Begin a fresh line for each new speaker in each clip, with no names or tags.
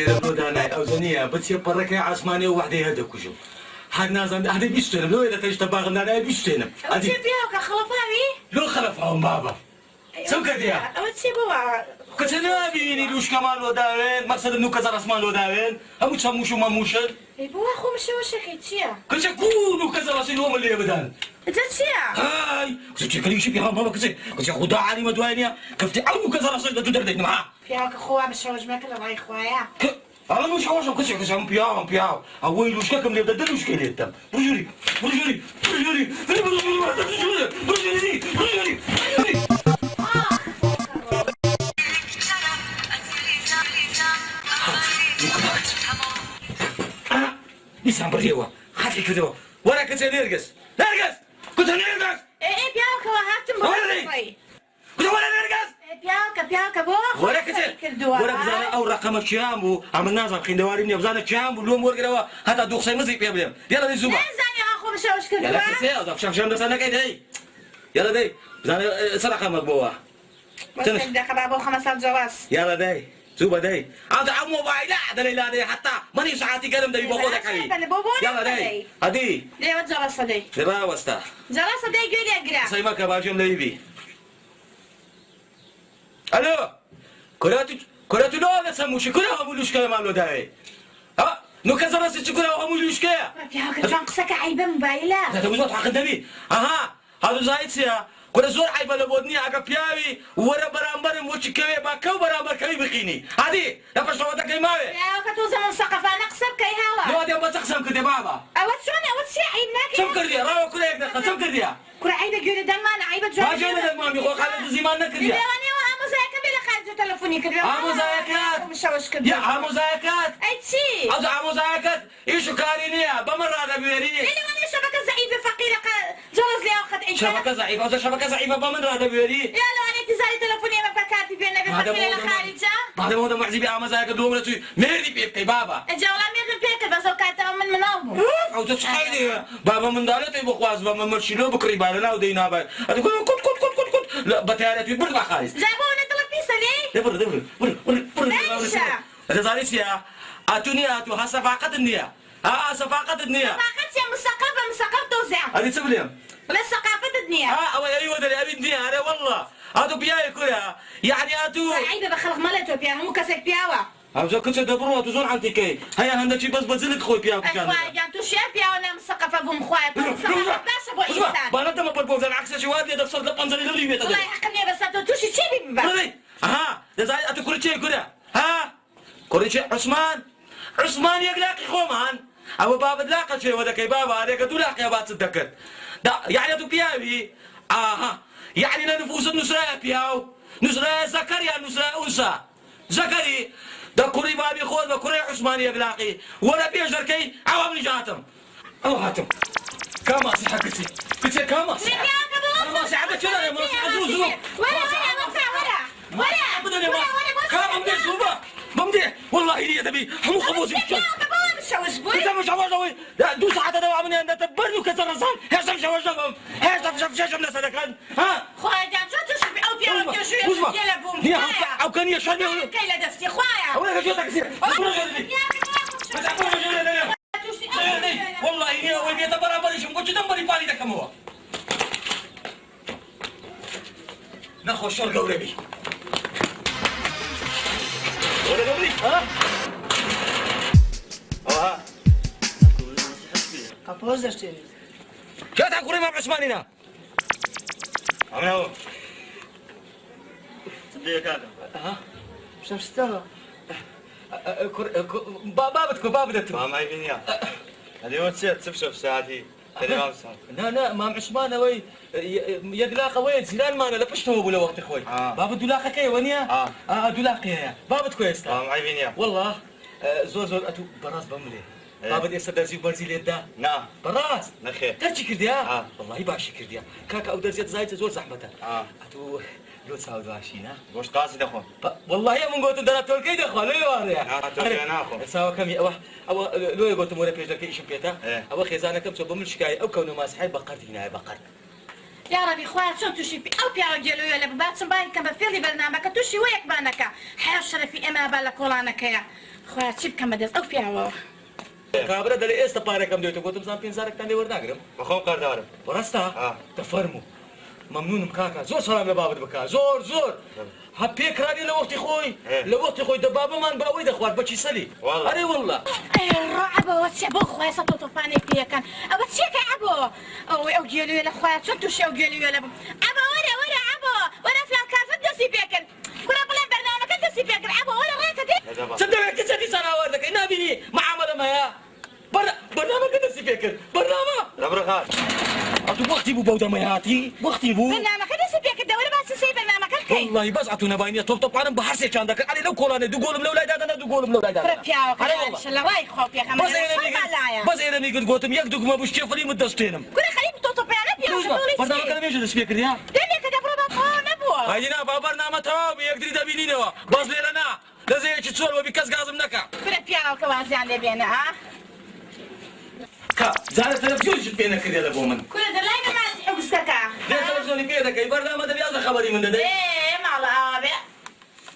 سير بلودانا او زنيه بس يبرك عثماني وحده هدك وشو هاد نازم هذا بيشتغل لو اذا تشتباغ انا بيشتغل
هذه بياك خلفاني
لو خلفهم بابا سم كديا
او تسيبوا
كتنا بيني لوش كمان وداوين مقصد انه كذا رسمان وداوين هم تسموشو ما موشل
بوا خو مشي وشك تشيا
كل كونوا كذا راسين هم اللي بدان
انت تشيا
هاي كنت كلي شي بها ماما كنت خدا علي مدوانيا كفتي او كذا راسين تدردين معاه
بياك خويا مش وجمك لا راي خويا
أنا مش عاوز كنت هم بياو أول وش كم اللي بدل وش كلي تام برجولي برجولي برجولي برجولي برجولي برجولي نسمع بريوا خاطري كده ورا كنت نرقص نرقص كنت نرقص
ايه بياك هاتم
ورا كنت ورا نرقص
بياك بوا
ورا كنت ورا بزانا أو رقم شامبو عملنا زمان خين دوارين بزانا شامبو لوم ورقة هذا دوخ سي مزيق بيا يلا نزوبا
زاني اخو مش وش كده
يلا كنت هذا شاف شام دسنا كده يلا داي بزانا سرقة مقبوة
بس عندك بابا 5 جواز
يلا داي زوبا داي هذا عمو موبايل لا ليلى داي حتى ماني ساعتي قلم داي بقولك عليه يلا داي هدي
ليه وجواز صدي
دبا وستا
جواز صدي قولي اقرا
سيما كباجم ليبي الو كراتو لا سموشي كلها مولوش كلام عملو داي ها نو كذا راسي كلها مولوش كيا
بياك جانقسك عيبه موبايله
هذا مش واضح قدامي اها هذا زايد سيا كل زور عيبه لبودني اقا بياوي ورا برامبر موشي كوي باكو برامبر كوي بقيني هذه لا باش ودا كيماوي
بياك تو زمان سقفه نقصب كي هوا
لو هذا ما تقسم كده بابا
اوت شلون اوت شي عيبناك
سم كرديا راو كل هيك دخل سم كرديا
كره عيبه قولي دمان عيبه جوا
ما جانا المامي خو خالد زمان نكرديا
تلفوني كده
مزايكات
مش وش كده
يا مزايكات
اي شيء
هذا مزايكات ايش كارينيا بمر هذا بيوري
اللي وانا شبكه ضعيفه فقيره جوز لي اخذ عيش
شبكه ضعيفه هذا شبكه ضعيفه بمر هذا بيوري
يا لو انا اتصالي تلفوني ما فكرت بينا بفقيره الخارجه
هذا مو معزي بيا مزايكات دوم تي ميري بيبكي بابا
الجوله ميري بيك بس وكانت من منهم
او تشخيلي بابا من دارتي بخواز بابا مرشيلو بكري بالنا ودينا با كنت لا بتيارتي بربع خالص
جابونا ليه؟
دبر رزاليسيا اتوني اتو ها صفاقة النية ها صفاقة النية
صفاقة مثقفة توزع
هذه تسبليم
ولا ثقافة الدنيا
ها ايوه دري ابي الدنيا هذا والله هذا بياي كلها يعني اتو
عيبة بخلق مالته بيا مو كسك بياوا
هذا كنت دبروا تزون عن تكي هيا هندشي بس بزلك خوي بيا
كان يعني تو شيء بيا وانا مثقفة بمخوات باش ابو انسان
بانا تم بربوز العكس شواد لي دفصل لبنزل اللي بيتا
والله يحقني بس تو شيء بيبا
ها زي اتو كوريتشي كده ها كوريتشي عثمان يقلاقي خومان ابو باب تلاقى شيء وذاك بابا هذاك تلاقي يا بات تذكر دا يعني اتو بياوي يعني نفوس النساء بياو نساء زكريا نساء انثى زكري دا كوري بابي خود وكوري عثمان يقلاقي ولا بيجر كي عوام جاتم او هاتم كاماسي حقتي كنت كاماسي كاماسي عدت شنو يا ماسي عزوز
ولا
ابدا يا ماسي كام مدي شوفه ممدي والله لي تبي حمو خبوزي انت مش عوضوي دوس حتى دوا مني انت تبرني كثر رزان هشم شوشهم هشم شوشهم لسدكان ها
خويا جات تشوفي او بيا شو يلعبون
او كان يشرب
كيلا دفتي خويا
ولا شو تكسير والله اني اول بيت برابر شو كنت تنبري بالي ده كم هو ناخذ الشرقه وربي ولا قبلي ها ها
كابوز اشتري
جات عقوري مع عثمانينا عملوا
صدق هذا
ها
مش مستوى
بابدت
ما معي فينيا هذه واتساب تفشف ساعتي
لا مام عثمان وي يدلاقه وين زلال ما انا لبشته ابو وقت اخوي باب دولاقه كي ونيا دولاقه يا بابت كويس
ما معي فينيا
والله زور اتو براس بملي بابد يصير درزي برزيل يدا
نعم
براس
نخير
ترجي كرديا والله باش كرديا كاكا او درزي زايد زور زحمته اتو لو تساوي باشينا
وش قاصد اخو
والله يا من قلت دنا تركي دخل لو يا
تركي انا اخو
ساوى كم او لو قلت مو ربي كي ايش بيتا او خزانه كم بمل شكايه او كونه ما صحيح بقرت هنا بقر
يا ربي خويا شو تشوفي او بيا رجلو يا لبات باين كم في لي برنامج تشي وياك بانك حيا شرفي اما بالك ولا انا كيا خۆیان چی بکەم بەدەست ئەو پیاوەوە
کابرا دەڵێ ئێستا پارێکم دێتە گوتم زان 5,000 لێ وەرناگرم
بەخۆم کاردارم
بەڕاستە دەفەرموو مەمنونم کاکە زۆر سەڵام لە بابت بکە زۆر ها پێکرانی لە وەختی خۆی لە وەختی خۆی دە بابەمان بەوەی دەخوارد بەچی سەلی ئەرێ وەڵڵا
ڕعبەوە چێ بۆ خۆی سە تۆپانێک پێەکەن ئەوە چێکە ئەبۆ ئەوەی ئەو گێلوێ لە خۆیان چۆن تووشی ئەو گێلوێ لە ئەبە وەرە ئەبۆ وەرە فلان کارفت دەستی پێکرد کوڕە بڵێ بەرنامەکە دەستی پێکرد ئەبۆ وەرە ڕێکە دێ
چ دەوێت کچەتی سەناوەر دەکەی نابینی معامەلەم هەیە بەرنامەکە دەستی پێکرد بەرنامە
دەبڕە خان
ئەتو وەختی بوو بەو دەمەی هاتی وەختی بوو
بەرنامەکە دەستی پێکرد دەوەرە باسی سەی بەرنامەکە بکەین
والله بەس ئەتو نەباینیە تۆپانم بە هەرسێکیان دەکرد ئەلێ لەو کۆڵانێ دوو گۆڵم لەو لای دادەنا دوو گۆڵم لەو لای
کوڕە
دادەنا
پیاوەکە لە ڕای خۆ پێخەم
بەس ئێرە میگرت گوتم یەک دوگمە بوو شێفەلیمت دەستێنم
کوڕە خەریب تۆپیانە
بەرنامەکە لەمێژە دەست پێکردیا
دەمێکە دەبڕە بە خۆ نەبووە
هاینا با بەرنامە تەواو یەکتری دەبینینەوە باز لێرە نا لە زەیەکی چۆر وەبی کەس گازم نەکا
کوڕە پیاوەکە وازیان لێبێنە ها
کا زارە تەلەڤیزیۆنیشت پێ نەکردێ بۆ من
کوڕە دەلای نەمازی حوزەکە
لێ تەلەڤیزیۆنی پێ دەکەی بەرنامە دەبیازە خەبەری من دەدەی
ماڵە ئاوێ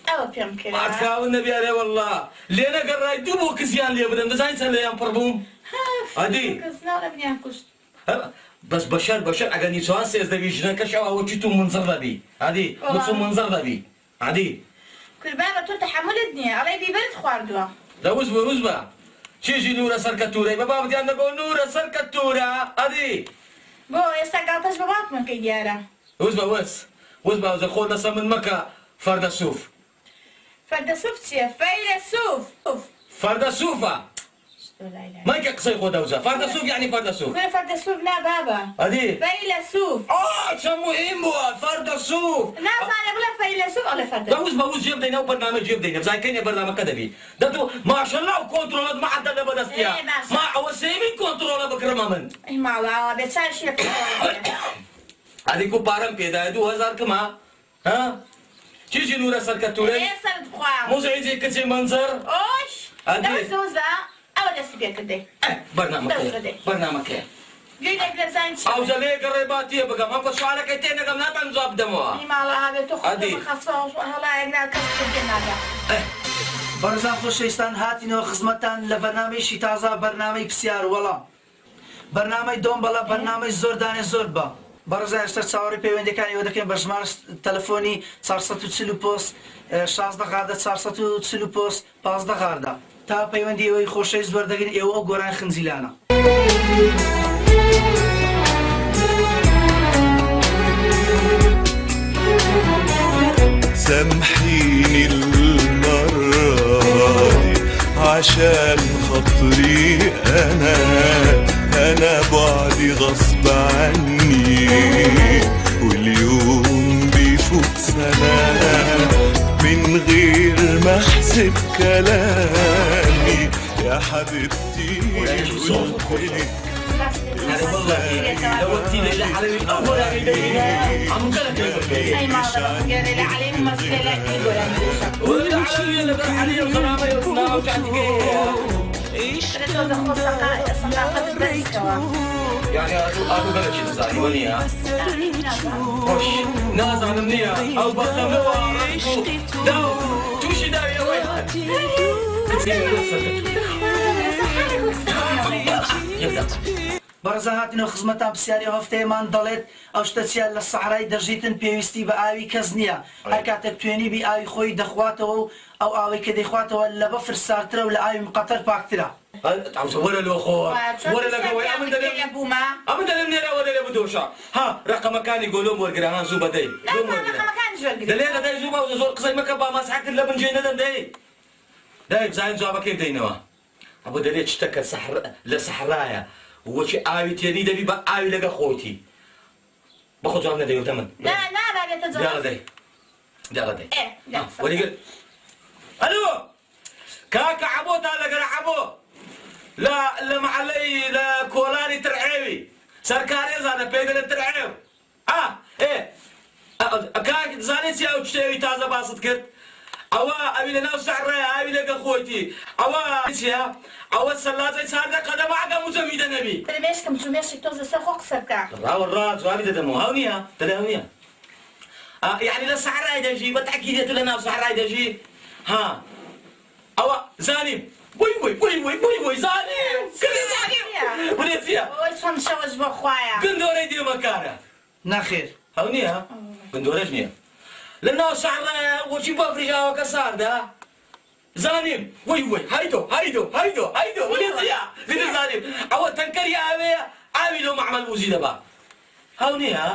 ئەوە پێم کرد
ئاتکاون نەبیارێ وەڵڵا لێ نەگەڕای دوو بۆ کزیان لێ بدەم دەزانین چەند لێیان پڕ بووم ئەدی
کەسناوەرەبنیان کوشت
بەس بەشەر ئەگەر نیچوان سێزدەوی ژنەکەش ئەوەکی تو منزەر دەبی ئەدی بچوو منزەر دەبی ئەدی
کوربان بە تۆ تەحەملت نییە ئەڵێ بیبەرت خواردووە
دەوز بە چیژی نورە سەرکە تورەی بە بابەتیان دەگۆ نورە سەرکە تورە ئەدی
بۆ ئێستا گاڵتەش بە باڵکمەکەی دیارە
وز بە وزە خۆ لەسە من مەکە فەردە سووف
فەردە سووف چییە فەیلە سووف
فەردە سووفە مایکە قسەی خۆ دەوزە فەردە سووف یعنی فەردە سووف
کوڕە فەردە سووف نا بابە
ئەدی
فەیلە سووف
چەند مهم بووە فەردە سووف
نازانێ بڵێ فەیلە سووف ئەڵێ فەردە
دەوز بە وز جێ بدەینە و بەرنامە جێ بدەینە بزانکەینێ بەرنامەکە دەبی دەتو ماشەڵڵا و کۆنتڕۆڵت مەعەدە لە بەدەستیە ما ئەوە سێمین کۆنتڕۆڵە بکڕمە من
ئەی ماڵاوە بێ چارشی لە
ئەدی کو پارەم پێدایە 2000 کەما ها چیژی نورە سەرکە تورەی
سەرت بخوام
موزعیجی کچی منزەر
ئۆش
ئەدی
دەوزە ئەوە دەستی پێکردی
بەرنامەکەیە
گوێی دەگرێ بزانین چی
ئەوجە لێ گەڕێ باتیە بگەم ئەم کە سوالەکەی تێ نەگەم ناتوان جواب بدەمەوە
ئەی ماڵاوە بێ تۆ خۆت خەفە هەڵایەک نا کەس پێ ناگات
بەڕێزان خۆشەویستان هاتینەوە خزمەتتان لە بەرنامەیەکی تازە بەرنامەی پرسیار وەڵام بەرنامەی دۆمبەڵە بەرنامەی زۆر دانێ زۆر بە بەڕێزان ئێستا چاوەڕێی پەیوەندیەکانی ئەوە دەکەین بە ژمارە تەلەفۆنی 440 16 غاردە 440 15 غاردە تا پەیوەندی ئەوەی خۆشەویست وەردەگرن ئێوە ئەو گۆرانی خنجیلانە
سامحيني المرة دي عشان خاطري أنا بعدي غصب عني واليوم بيفوت سنة من غير ما أحسب كلامي يا حبيبتي قلتلك
أي ماڵە گەرێ لە عەلەی مەسکەلە
يعني أبو بلد شو تزعلي ونيا خوش نازم منيا أو بخموا داو توشي داو يا وين
بەڕێزان هاتینەوە خزمەتان پرسیاری هەفتەیەمان دەڵێت ئەو شتە چیان لە سەحرای دەژیتن پێویستی بە ئاوی کەس نییە هەر کاتێک توێنی بی ئاوی خۆی دەخواتەوە و ئەو ئاوی کە دەیخواتەوە لە بەفر سارترە و لە ئاوی مقەتەر پاکترە
ولا لو خو ولا لا قوي أمن دلم نيرا ولا لا بدوشة ها رقم مكان يقولون ورقران زوبا داي
لا رقم مكان جوال
دليل داي زوبا وزور قصي مكبا ما سحقت إلا من جينا داي زين زوبا كيف دينوا أبو دليل اشتكى سحر لسحرايا وشي آوي تاني دبي بقى آوي لقى خوتي باخذ جوابنا داي وتمن
لا تجاوز
يلا داي لا ولي قل ألو كاكا عبو تالا قرا عبو لا معلي لا كولاني ترعيوي سركاري زانا بيدل ترعيو ايه كاك زانيتي او تشتوي تازا باسط كرت أبي لنا سعرة أبي لك أخوتي السلازة سارة قدم عقا مزميدة نبي
ترميشكم ترميشك توزي سخوق سركا
والله جوابي تدمو هاونيها تدهونيها يعني لا سعرة يدجي بتأكيد لنا سعرة يدجي ها زانیم بوی زانیم کردی زانیم بولێتیە
ئەوەی چەند شەوەش بۆ خوایە
گندۆرەی دێمەکارە
نەخێر
ئەو نییە گندۆرەش نییە لە ناو شەعرە وەچی بۆ فریژاوەکە ساردا زانیم هایدۆ بولێتیە زیدە زانیم ئەوە تەنکەری ئاوەیە ئاوی لەو مەعمەل بوزی دەبا هەو نییە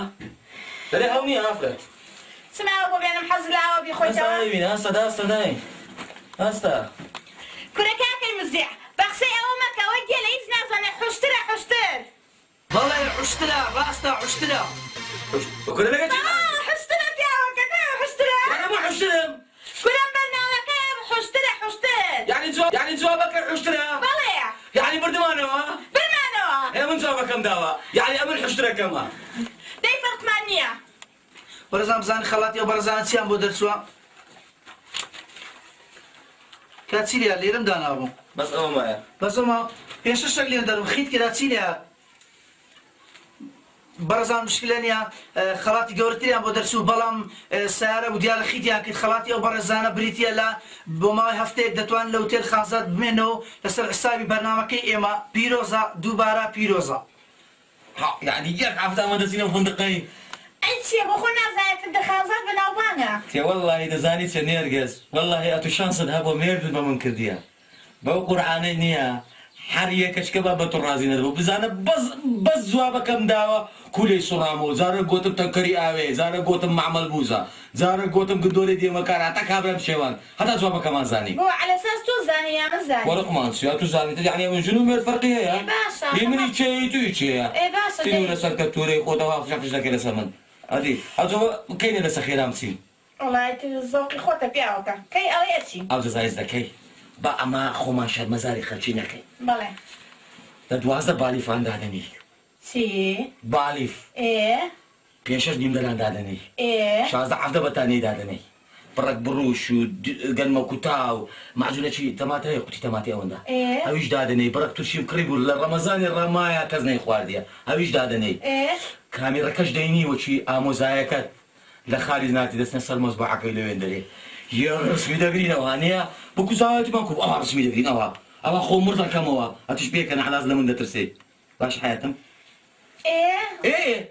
دەرێ هەو نییە ئافرەت
چماوە بۆ بێنم حەز لە ئاوە بیخۆیتەوە
هەستا دای هەستا
کورەکەکەی مزیع بە قسەی ئەوە مەکەوە گێ لە هیچ نازانێ حوشترە حوشتر
بەڵێ عوشترە ڕاستە عوشترە
کورە لەگە چی
حوشترە پیاوەکە حوشترە
ما حوشترم
کورەم بەرنامەکە حوشترە حوشتر
يعني جوابك حشترە
بەڵێ
يعني بردمانەوە
برمانەوە
من جوابەکەم داوە يعني ئەمن حشترەکەمە
دەی فەرقمان نییە
بەرزان بزانانی خەڵاتی و بەرزانە چیان بۆ دەرچووە کات چی لێیە لێرەم دانابوو
بەس ئەوە مایە
بەس ئەمە پێشە شەک لێن دەرم خیت کرا چی لێیە بەرزان مشکلە نییە خەڵاتی گەورەتریان بۆ دەرچوو بەڵام سیارە و دیارە خیتیان کرد خەڵاتی ئەو بەڕێزانە بریتە لە بۆ ماوەی هەفتەیەک دەتوان لە هۆتێل خانزاد بمێنەوە لەسەر حسابی بەرنامەکەی ئێمە پیرۆزە دووبارە پیرۆزە
يعني یەک هەفتە ئەمە دەچینە فندقەی
ئەی چییە بۆ خۆ نازانێت دەخازات بەناوبانە
تێ وەڵڵاهی دەزانی چە نێرگەز وەڵڵاهی ئەتو شانست هەبوو مێردت بە من کردیە بەو قورعانەی نییە هەر یەکەشکە بە بەتو ڕازی نەدەبوو بزانە بەس جوابەکەم داوە کولەی سوڕامەوە جارە گوتم تەنکەری ئاوێ جارە گوتم معمەل بووزە جارە گوتم گندۆرەی دێمەکار هەتا کابرام شێوان هەتا جوابەکەمان زانی
بۆ عەلەساس تۆ زانی یا من زانی
وەرقمان سویا تو زانیت یعنی من ژن و مێرد فەرقی هەیە
باشە
هی منی چێی توی چێیە
ئێ باشە
تینو لەسەر کەتورەی خۆتەوە فشەفش دەکەی لەسەر من ئەدی ئەوجەوە کەینە لەسەر خێرام چین
وڵای زۆقی خۆتە پیاوەکە کەی ئەوەی ئەچی
ئەو جەزایز دەکەی با ئەمە خۆمان شەرمەزاری خەرچی نەکەی
بەڵێ
لە 12 بالیفان دادەنی
چی
بالیف پێشەش نیم دەلان دادەنی 16 هەفتە بەتانەی دادەنی بڕک بڕوش و گەنمە کوتا و معجونەکی تەماتە هەیە قوتی تەماتی ئەوەندا ئەویش دادەنەی بڕک تووشی کڕی بوو لە ڕەمەزانی ڕەمایە کەس نەی خواردیە ئەویش دادەنەی کامیڕەکەش دەینی وەچی ئامۆزایەکەت لە خالی ناتی دەستنە سەر مۆزبەعەکەی لەوێن دەرێ یە ڕسمی دەگرینەوە هەنەیە بۆکو زاوەتیمان کوب ئەوە ڕسمی دەگرین ئەوە خۆ مردەکەمەوە ئەتیش پێکەنە حەلاز لە من دەترسێت باش حیاتم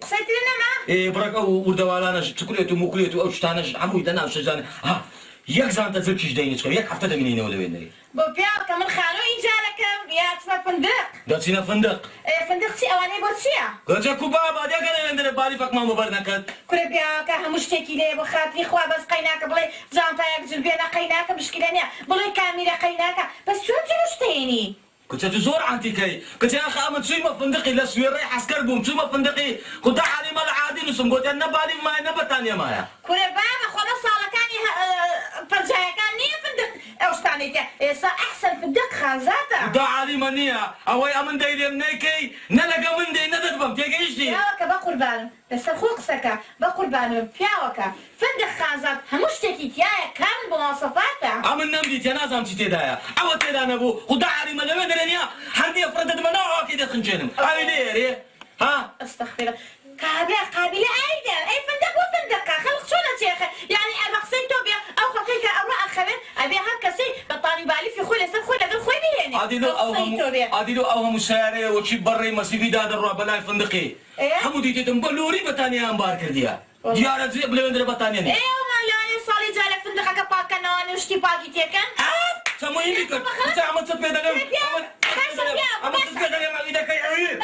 قسەی تر نەما
بڕک ئەو وردەوالانەش چکولێت و موکولێت و ئەو شتانەش هەمووی دەناو شەجانە یەک زانتە زەرکیش دەینی چکە یەک هەفتە دەمینینەوە لەوێن دەرێ
بۆ پیاوەکە من خانۆ ئیجارەکەم یا چمە فندق
دەچینە فندق
فندق چی ئەوانەی بۆ چییە
گەجە کوبا بادیەکە لەوێن دەرێ بالیفەکمان بەبەر نەکەت
کورە پیاوەکە هەموو شتێکی لێ بۆ خاتری خوا بەس قەیناکە بڵێ جانتایەک جلبێنە قەیناکە مشکلە نییە بڵێ کامیرە قەیناکە بەس چۆن چ شتێنی
كنت زور عانتيكي كنت يا اخي امن شوي ما فندقي لا سويري عسكر بوم شوي ما فندقي خد علي مال عادي نسم قلت انا بالي ما نبت ثانيه مايا
كوري بابا خذ صاله كان فرجايا كان نيه فندق اوش ثاني صار احسن فندق خانزاته
دا علي مانيا اوي امن دايري منيكي نلقى من دي ندد بم تيجي ايش دي
ياك بقول بالو بس اخوك سكا بقول بالو بياوكا فندق خانزات هموش تكيت يا كامل بمواصفاته
امن نمدي تنازم تيدايا او تيدانا ابو خد علي ما لمدرنيا حدي افرد مناعه كده خنجنم هاي ليه ها
استغفر قابلة أيضا أي فندق وفندق خلق شو شيخ يعني أنا قصيت بيا أو خلقك أروح أخبر أبي هالكسي بطاني بالي في خوي لسه خوي لقى خوي بيني
عادي لو أوهم سعره وشيب بري مسيفي داد الرعب بلاي فندقي حمودي تتم بلوري بطانية أمبار كرديا ديارة زي بلوندر بطانية ني
ما يعني صالي جالك فندقك باكا نواني وشتي باكي تيكن
سموي لك أنت عملت تبي دلهم عملت تبي دلهم إذا كي عيب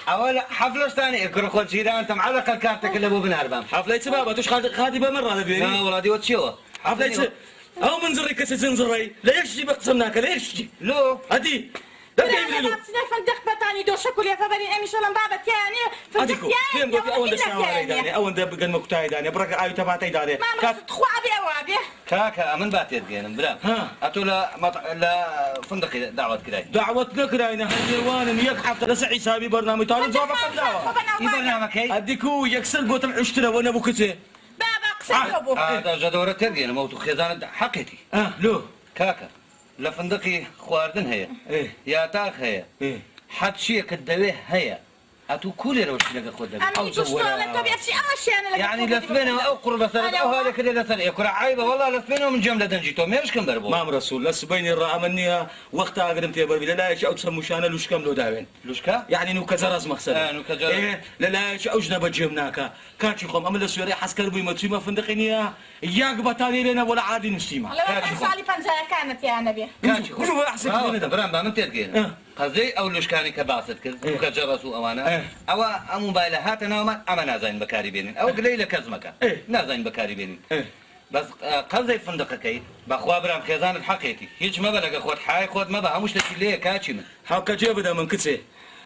أول حفلة ثانية كرو خد شيران أنت معلق الكارتك اللي أبو بنهربان
حفلة سبابة توش خادي بمرة هذا بيني
لا والله دي وتشوه
حفلة أو منزري كسر زنزري لا يكشي بقسمناك لا يكشي
لو
هدي لا كيف
فندق بطاني دو شكل يا فبرين أمي شلون بابا تاني
هديكو فين قلت أول دشناوي داني أول ده بقى مكتاي داني برك أيو تبعتي داني
ما تخوا أبي أوابي
كاكا من باتيت جينا بلا أتو لا فندقي دعوة كذا
دعوتنا كراينا هالجوان يك حفلة لسه حسابي برنامج تاني جوابك دعوة
برنامج هي
هديكو يكسر قلت عشتنا وأنا بكتة
بابا قصة أبوك
هذا جدورة ترجينا موتو خزانة حقتي
لو
كاكا لا فندقي خواردن هي
إيه
يا تاخ هي
إيه
حد شيء كدويه هيا اتو كل روش لقى خد
أنا يقصون طب يا شيء أنا
يعني لسبنا او قرب سنه او هذا كذا لسنه يكون عيبه والله لسبنا من جمله دنجيتو ميرش كم بربو
مام رسول لسبيني الرامنيا وقتها قدمت يا بربي لا يش او تسمو شانا لوش كم لو داوين
لوشكا
يعني نو كزراز مخسر
نو كزراز
إيه لا يش اوجنا بجمناكا كاتشي خم امل سوري حسكر بي متسيما فندقينيا ياك بتالي لنا ولا عادي نسيما
لا كان سالي فنزا كانت يا نبي
كاتشي
شو احسن كده
برام ما متيت قصدي او لوشكاني كباسط كذا كجرسوا امانه او موبايلات انا ما نازين بكاري بينين او قليله كزمكه نازين بكاري بينين بس قصدي فندقكي باخوا برام كيزان الحقيقي هيك ما بلغ اخوت حاي خود ما بها مش تشليه كاتشي من
حقا جيب من كتسي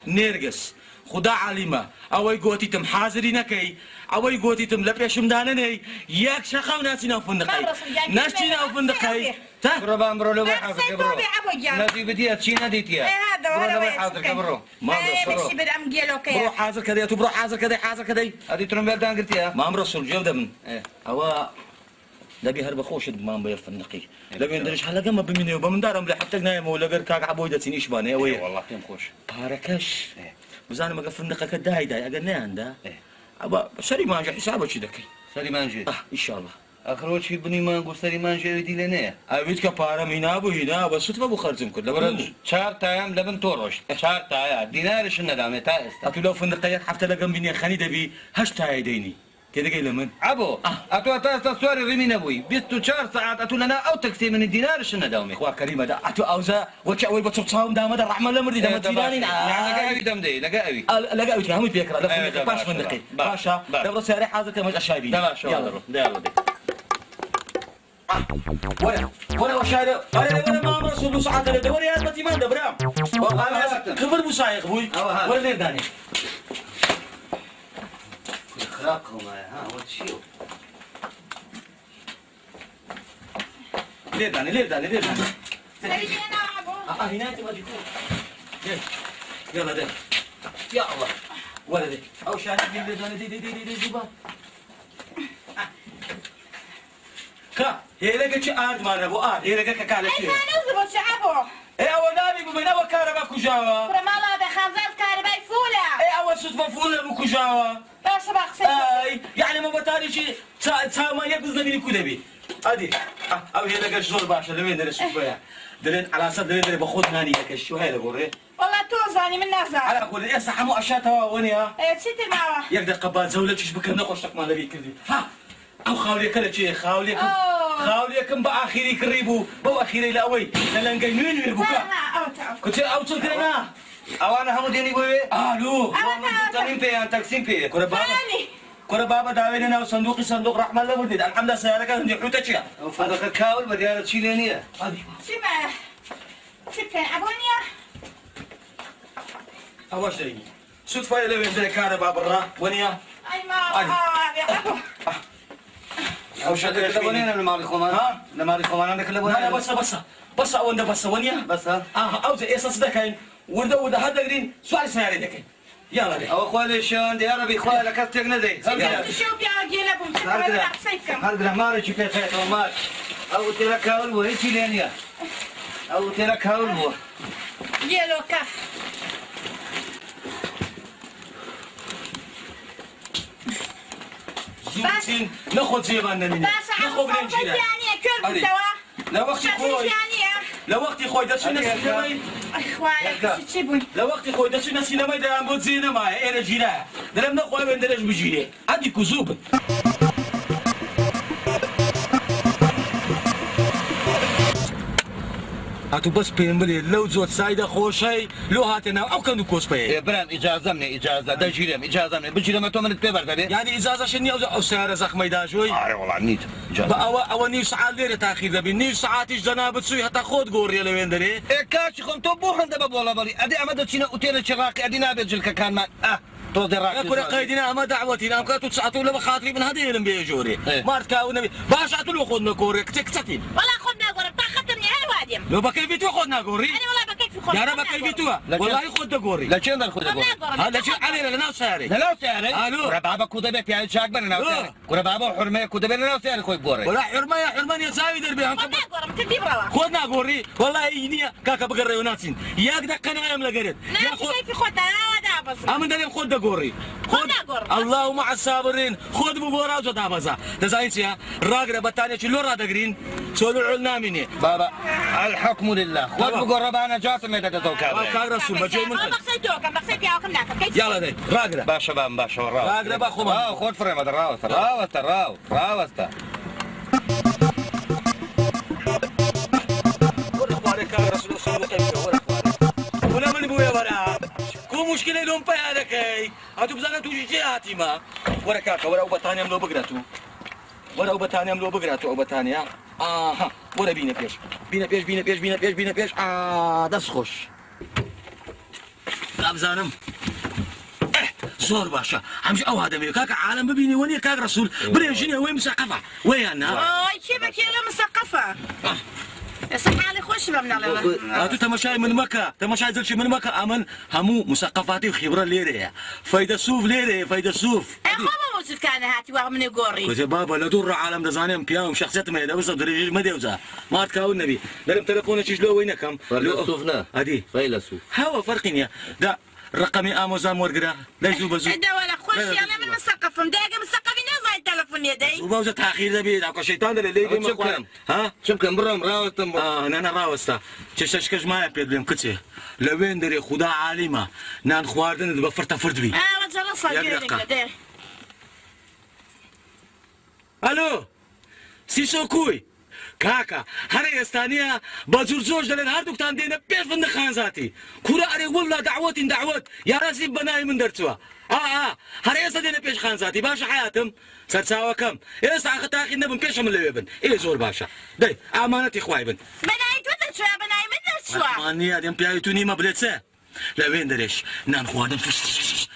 نيرجس خدا عليما او يقوتي تم حاضرين كي او يقوتي تم لبيش مدانني ياك شخاو ناسينا فندقي ناشينا فندقي تا
برا برو لو حافظ برو نادي بدي اتشي ناديتيا
هذا
برو لو حافظ برو
ما
ماشي بدم جيلو كي
برو حاضر كذا تبرو حاضر كذا حاضر كذا
هذه ترمبيل دان قلتيها
ما مرسول جوده من او لبي هرب خوش دمان بيف النقي لبي ندرش حلقه ما بمني وبمن دارم اللي حتى نايم ولا غير كاك عبويده تنيش باني وي
والله كم خوش
باركش وزان ما قفل النقه كداي داي اقني عنده ابا سري ما جا حسابك شدك
سري مانجي
ان شاء الله
اخر شيء بني ما نقول سري مانجي يدي لنا
ابيتك بارا مينا ابو هنا بس تبغى بخرجم كله
برد شهر تايم لبن تورش شهر تايا دينار شنو دامه تايست
اتو في النقيات حتى لقم بني خني دبي هش تاي ديني كده قايل من
ابو اتو تصوير ريمين ابوي بيتو شهر ساعات اتو لنا او تكسي من الدينار شنو دامه
اخوة كريمه دا اتو اوزا وتشاوي بتصاوم دام الرحمه لمردي دام تيراني
يعني لقاوي دم دي لقاوي
لقاوي تفهمي فكره لا باش من نقي باشا دبر ساري حاضر كما الشايبين
يلا يلا
ولا وشايله ولا ما مرسول ساعات له دوري هذا تي ما دبرام كبر مسايق ابوي ولا ليه داني
اخلاقهم ها وتشيو
ليه داني
سري انا ابو
هنا انت ما تكون يلا ده يا الله ولا ده او شايله دي داني دي زبا كا هي لقيت ارد ما نبو هي لقيت كاله شيء
انا نزبط شعبو
اي اول نبي بمن اول كهرباء كجاوا
برمالا بخنزات كهرباء فوله
اي اول صدفه فوله بكجاوا
باش بخسر
اي يعني ما بتالي شيء ما يقصد لي كدبي ادي او هي لقيت زول باشا لوين درس شويه دلين على اساس دلين باخذ ناني لك شو هاي لقوري
والله توزاني من نازع
على اقول يا صحمو اشاتها وينها
ستي معه
يقدر قبال زولتك ايش بك نقشتك ما لبي كذي ها او خاولي كل شيء خاوليكم باخيري كريبو بو اخيري لاوي لان قايمين يربوكا كنت او تلقينا
او انا هم ديني بوي
الو
تنين في تقسيم في
كره بابا داوينا صندوق رحمه الله ودي الحمد لله سيارك عندي حوتك
وفادك كاول بدي تشيلينيه
هذه
سمع سكن ابونيا
اواش ديني صدفه لو ينزل كهرباء برا ونيا
اي ما يا ابو
او شكل كلبونين ولا مالي خومان ها لا مالي خومان عندك كلبونين
لا بس وين بس ونيا
بس
او زي اساس دكاين وده هذا قرين سؤال سياري دكاين يلا دي
او خوالي شلون دي عربي خوالي كتك ندي
شو بيا جيلبو مسكر
هذا مالي شي كيف خيط ومال او ترك هاول بو هيك لينيا او ترك هاول بو
جيلو كف
زوجين ناخذ زيباننا مني ناخذ نجينا لا وقتي خوي درس الناس لا وقتي خوي درس الناس ما يدري بود زينه ما انا جينا درم نقول وين درج بجيني عندي كذوب هاتو بس بيمبلي لو زود سايده خوشي لو هاتنا او كانوا كوس بي
برام اجازه من اجازه ده جيرم اجازه من بجيرم تو من تبر ده
يعني اجازه شنو او سياره زخمه دا شوي
والله نيت اجازه
او نيو ساعات ليره تاخير ده نيو ساعات جناب تسوي حتى خود غوري لوين دري
كاش خم تو بو هند بابولا بالي ادي امد تشينا اوتيل شراقي ادي نابجلك كان ما تو دراك
كنا قيدنا ما دعوتي نام كاتو تسعتوا لما خاطري من هذه اللي بيجوري مارت كاو نبي باش عتلو خدنا كوري كتكتين
والله خدنا كوري بتاع خطرني هاي وادم
لو بكيف تاخذنا كوري
انا والله بكيف
يا رب كيفي تو والله خد دغوري
لا چند در خود گور
هذا شيء علينا لنا ساري
لا سعره
الو
كره بابا كوده به پیاز شاك بن نا سعره كره بابا حرمه كوده بن نا سعره خوي گور
ولا حرمان يا ساوي دربي
ما قرم تدي برا
خدنا غوري والله يني كاكا بقري وناسين ياك دقنا يم لقريت
يا كيف خدنا لا بس
امن دلم خد غوري الله مع الصابرين خد بغورا وزدا بزا تزاينسيا راغره بتاني شلو را دغرين سولو علنا مني
بابا الحكم لله خد بغور بانا جاسم مدد توكا
كاغ رسول بجي من
بقصيتو كم داك
يلا دي راغره
باشا بام باشا
راغره باخو ما
خد فرما راوست
ولا من بويا ورا كو مشكله لهم بيانك اي هاتو بزانا توجي جهاتي ما ورا كاكا ورا وبتانيا ملو بقراتو ورا وبتانيا ملو بقراتو وبتانيا ورا بينا بيش دس خوش ابزانم زور باشا همش او هذا ميو كاكا عالم ببيني وني كاك رسول بريجيني وين مسقفه ويانا
كيفك يا مسقفه صحالي خوش بمنا
هاتو تمشاي من مكة تمشاي زلشي من مكة امن همو مسقفاتي وخبرة ليري فايدة سوف ليري فايدة سوف
خبا موجود كان هاتي وهم نقوري
كوزي بابا لا دور عالم دزانيم بيام شخصيات ما يدوز دريج ما ديوزا ما تكاو النبي لم تلقونا شلو وينكم
فيلسوفنا
هادي
فيلسوف
هوا فرقني دا رقمي اموزام ورقرا لا زو بزو
دا ولا خوش انا من مسقف دايق مسقفين زايد تلفون يدي
وبوزة تاخير ذبي داك الشيطان اللي يجي
شكرا ها شكرا برام راوستم
انا راوستا تشكش ما يبدلم كتي لوين دري خدا عالمه نان خواردن بفرت فردوي
وجه صغير
الو سيسوكوي كاكا هري استانيا بزور زوج دلن هر دكتان دينا بيش فند خانزاتي كورا اري والله دعوت يا راسي بناي من درتوا هري استدينا بيش خانزاتي باشا حياتم سرساوا كم يسعى خطاقي نبن بيش من لبن ايه زور باشا داي امانتي خوايبن
بناي تودل شويه بناي من شويه
ماني ادم بيايتوني ما بلتسه لوين دريش نان خوادم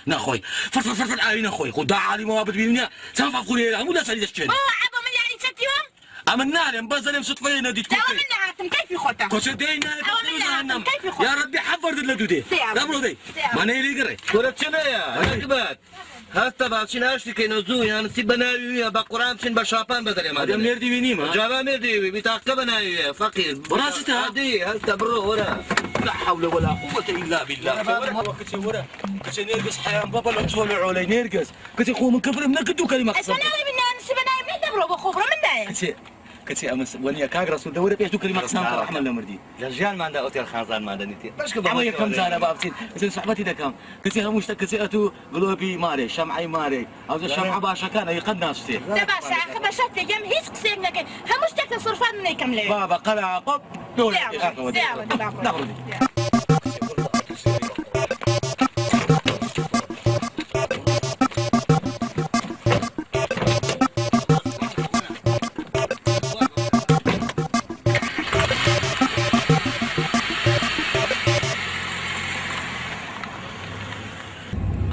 ناخوي فرفر عين اخوي خدا عالي موابد بينيا سافا قولي لا ولا سالي دشين
عبا من يعني ستيوم
امنالم بزلم صدفه نديت
كوتي داو من عاتم كيف يخوتا
كوسدينا
جهنم
يا ربي حفر دلدودي دبرو دي ما نيلي قري
كورتشنا يا ركبات هستا باشين اشتي كينوزو يعني سي بناوي بقران شين بشابان بدل ما
هذا ميردي ويني ما
جابا ميردي بتاعك بناوي فقير
براستها
دي هستا برو ورا
لا حول ولا قوة إلا بالله كتي ورا كتي نرقص حيان بابا لا تولعوا علي نرقص كتي خو من كفر من كدو كلمة
أنا من سبناي من دبرو بخبرة من داي
كتي امس ونيا كاغ رسول دوري بيش دوكري مقسام رحمه الله مردي
رجال ما عنده اوتيل خانزان ما دنيتي باش
عمي كم زاره بابتين كتي صحبتي دكام كتي هموش كتي اتو قلوبي ماري شمعي ماري او الشمعه باشا كان يقد ناستي
باشا خبشت يم هيك قصيرنا كان هموش تك صرفان من يكمل
بابا قلع قب دوري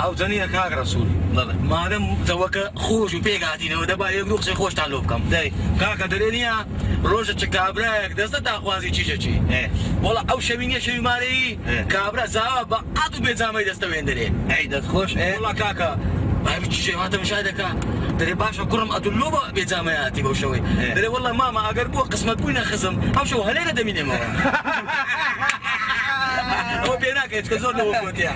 او زنيه كاغ رسول ما دام زوك خوش وبيغاتي نو دبا يغلوخ سي خوش تعلوبكم داي كاغا درينيا روجا تشكابراك دستا تاخوازي تشيجي والله او شوينيه شوي ماري كابرا زابا ادو بيزامي دستا ويندري
عيدت خوش
والله كاكا ما بتشي ما مشاهدك دري باشا كرم ادلوبه بيزامياتي بوشوي دري والله ماما اقربو قسمت بوينا خزم او شو هليله دمينه ما هو بيناك يتكزون له وقت يا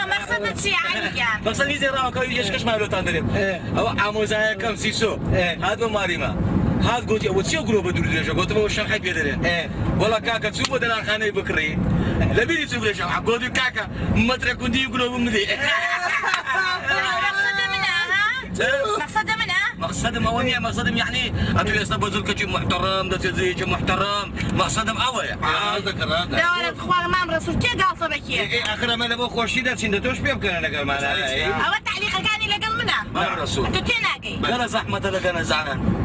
مقصد شيء عينك
مقصد يزي راك يشكش مالو تندرب او عمو زاي كم سيسو هذا ماريما هذا قلت وتسيو قلوب بدور ليش قلت له وش حي بيدرين والله كاكا تسوق بدل خانه بكري لبيني تسوق ليش قلت كاكا ما تركون دي قلوب مدي مقصد منها مقصدم اونيا مقصدم يعني اتو يستبزل كجي محترم ده زي محترم مقصدم اوي
ذكر هذا
لا ولا اخوان مام رسول كي قال صبكي
اخر ما نبغى خوشي ده سندتوش بيبكى انا قال معنا
او التعليق كان لقل منها
مام رسول
انت تناقي
لا زحمه لقنا زعلان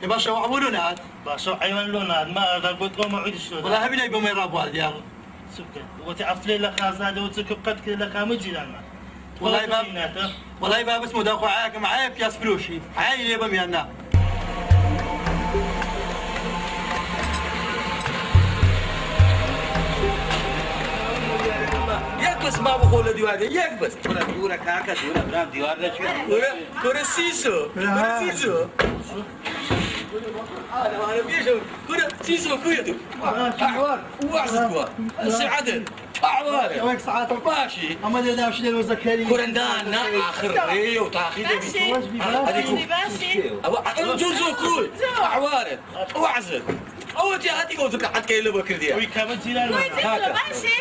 يا باشا وعملونا عاد باشا عيون لون عاد ما قلت قوم اعيد الشغل
والله هبي يبقى ما يراب والدي يا
سكر وتعرف لي لك هذا وتركب قد كذا لك مجي لنا
والله باب اسمه داخو عاك معايا بياس فلوشي عاي اللي بميانا
بس ما بقول ديوار يك بس
دورة كاكا دورة برام ديوار ده
كورة سيسو أنا ما أعرف كورة سيسو كويتو أعوار وعزتوا السعادة أعوار
ويك ساعات
ماشي
اما اللي داوش اللي وزكري
كورندان آخر ري وتاخير
باشي باشي
جوزو كوي أعوار وعزت أول شيء هاتي قلت لك حد كيلو بكرديا
ويكمل زيلان
باشي باشي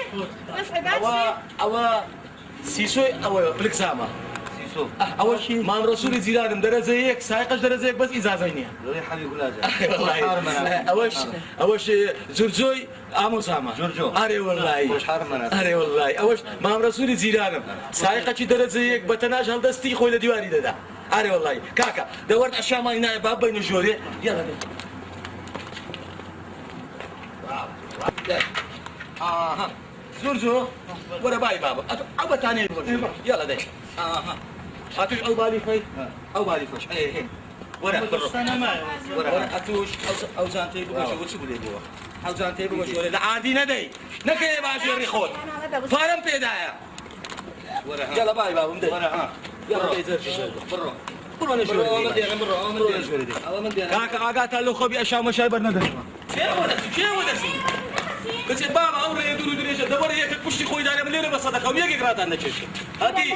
أوا سيسوي أوا بلكسامة
سيسو
أول شيء ما رسول زيران درجة سايقش درجة بس إجازة هنيا
لوري حبيب ولاجة
أول شيء زرزوي أمو سامة
جورجو
أري والله
مش حرمنا
أري والله أول ما رسول زيران سايقش درجة بتناج هل دستي خوي لديواري ده أري والله كاكا دورت أشياء ما هنا باب بين الجوري يلا آها زرزو ورا باي بابا أبا تاني يلا ده آها أتوش أو بالي في أو بالي فش إيه ورا ورا أتوش أو زانتي بقى شو وش بقولي بوا أو زانتي بقى شو لا عادي ندي نكيل باش يريخون فارم بيدايا ورا يلا باي بابا مدي
ورا
يلا بيزر
برو
برو أنا شو كاكا عقات له خبي أشياء مشاي برندش شو بس بابا أمره يدور دريشة دور هيك كبشتي خوي داري من ليلة بس صدقة وياك قرأت عنا شيء هذه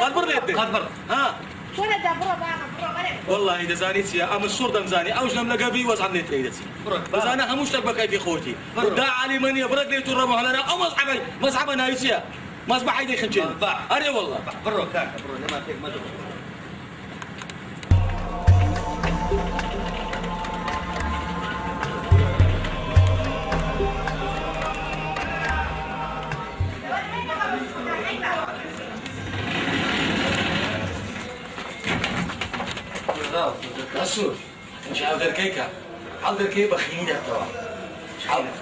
خبر ليدي
خبر
ها ولا ده برو
والله إذا زاني سيا أم الصور دم زاني أوش نم لقابي وز عملت ليدتي بس أنا هموش تبقى في خوتي دا علي من يبرد لي ترى مهلنا أو مصعب نايسيا مصباح عيدي خنجر أري والله
برو كاكا برو لما تيك مدرو
رسول مش حاضر كيكة حاضر كيكة خيني توا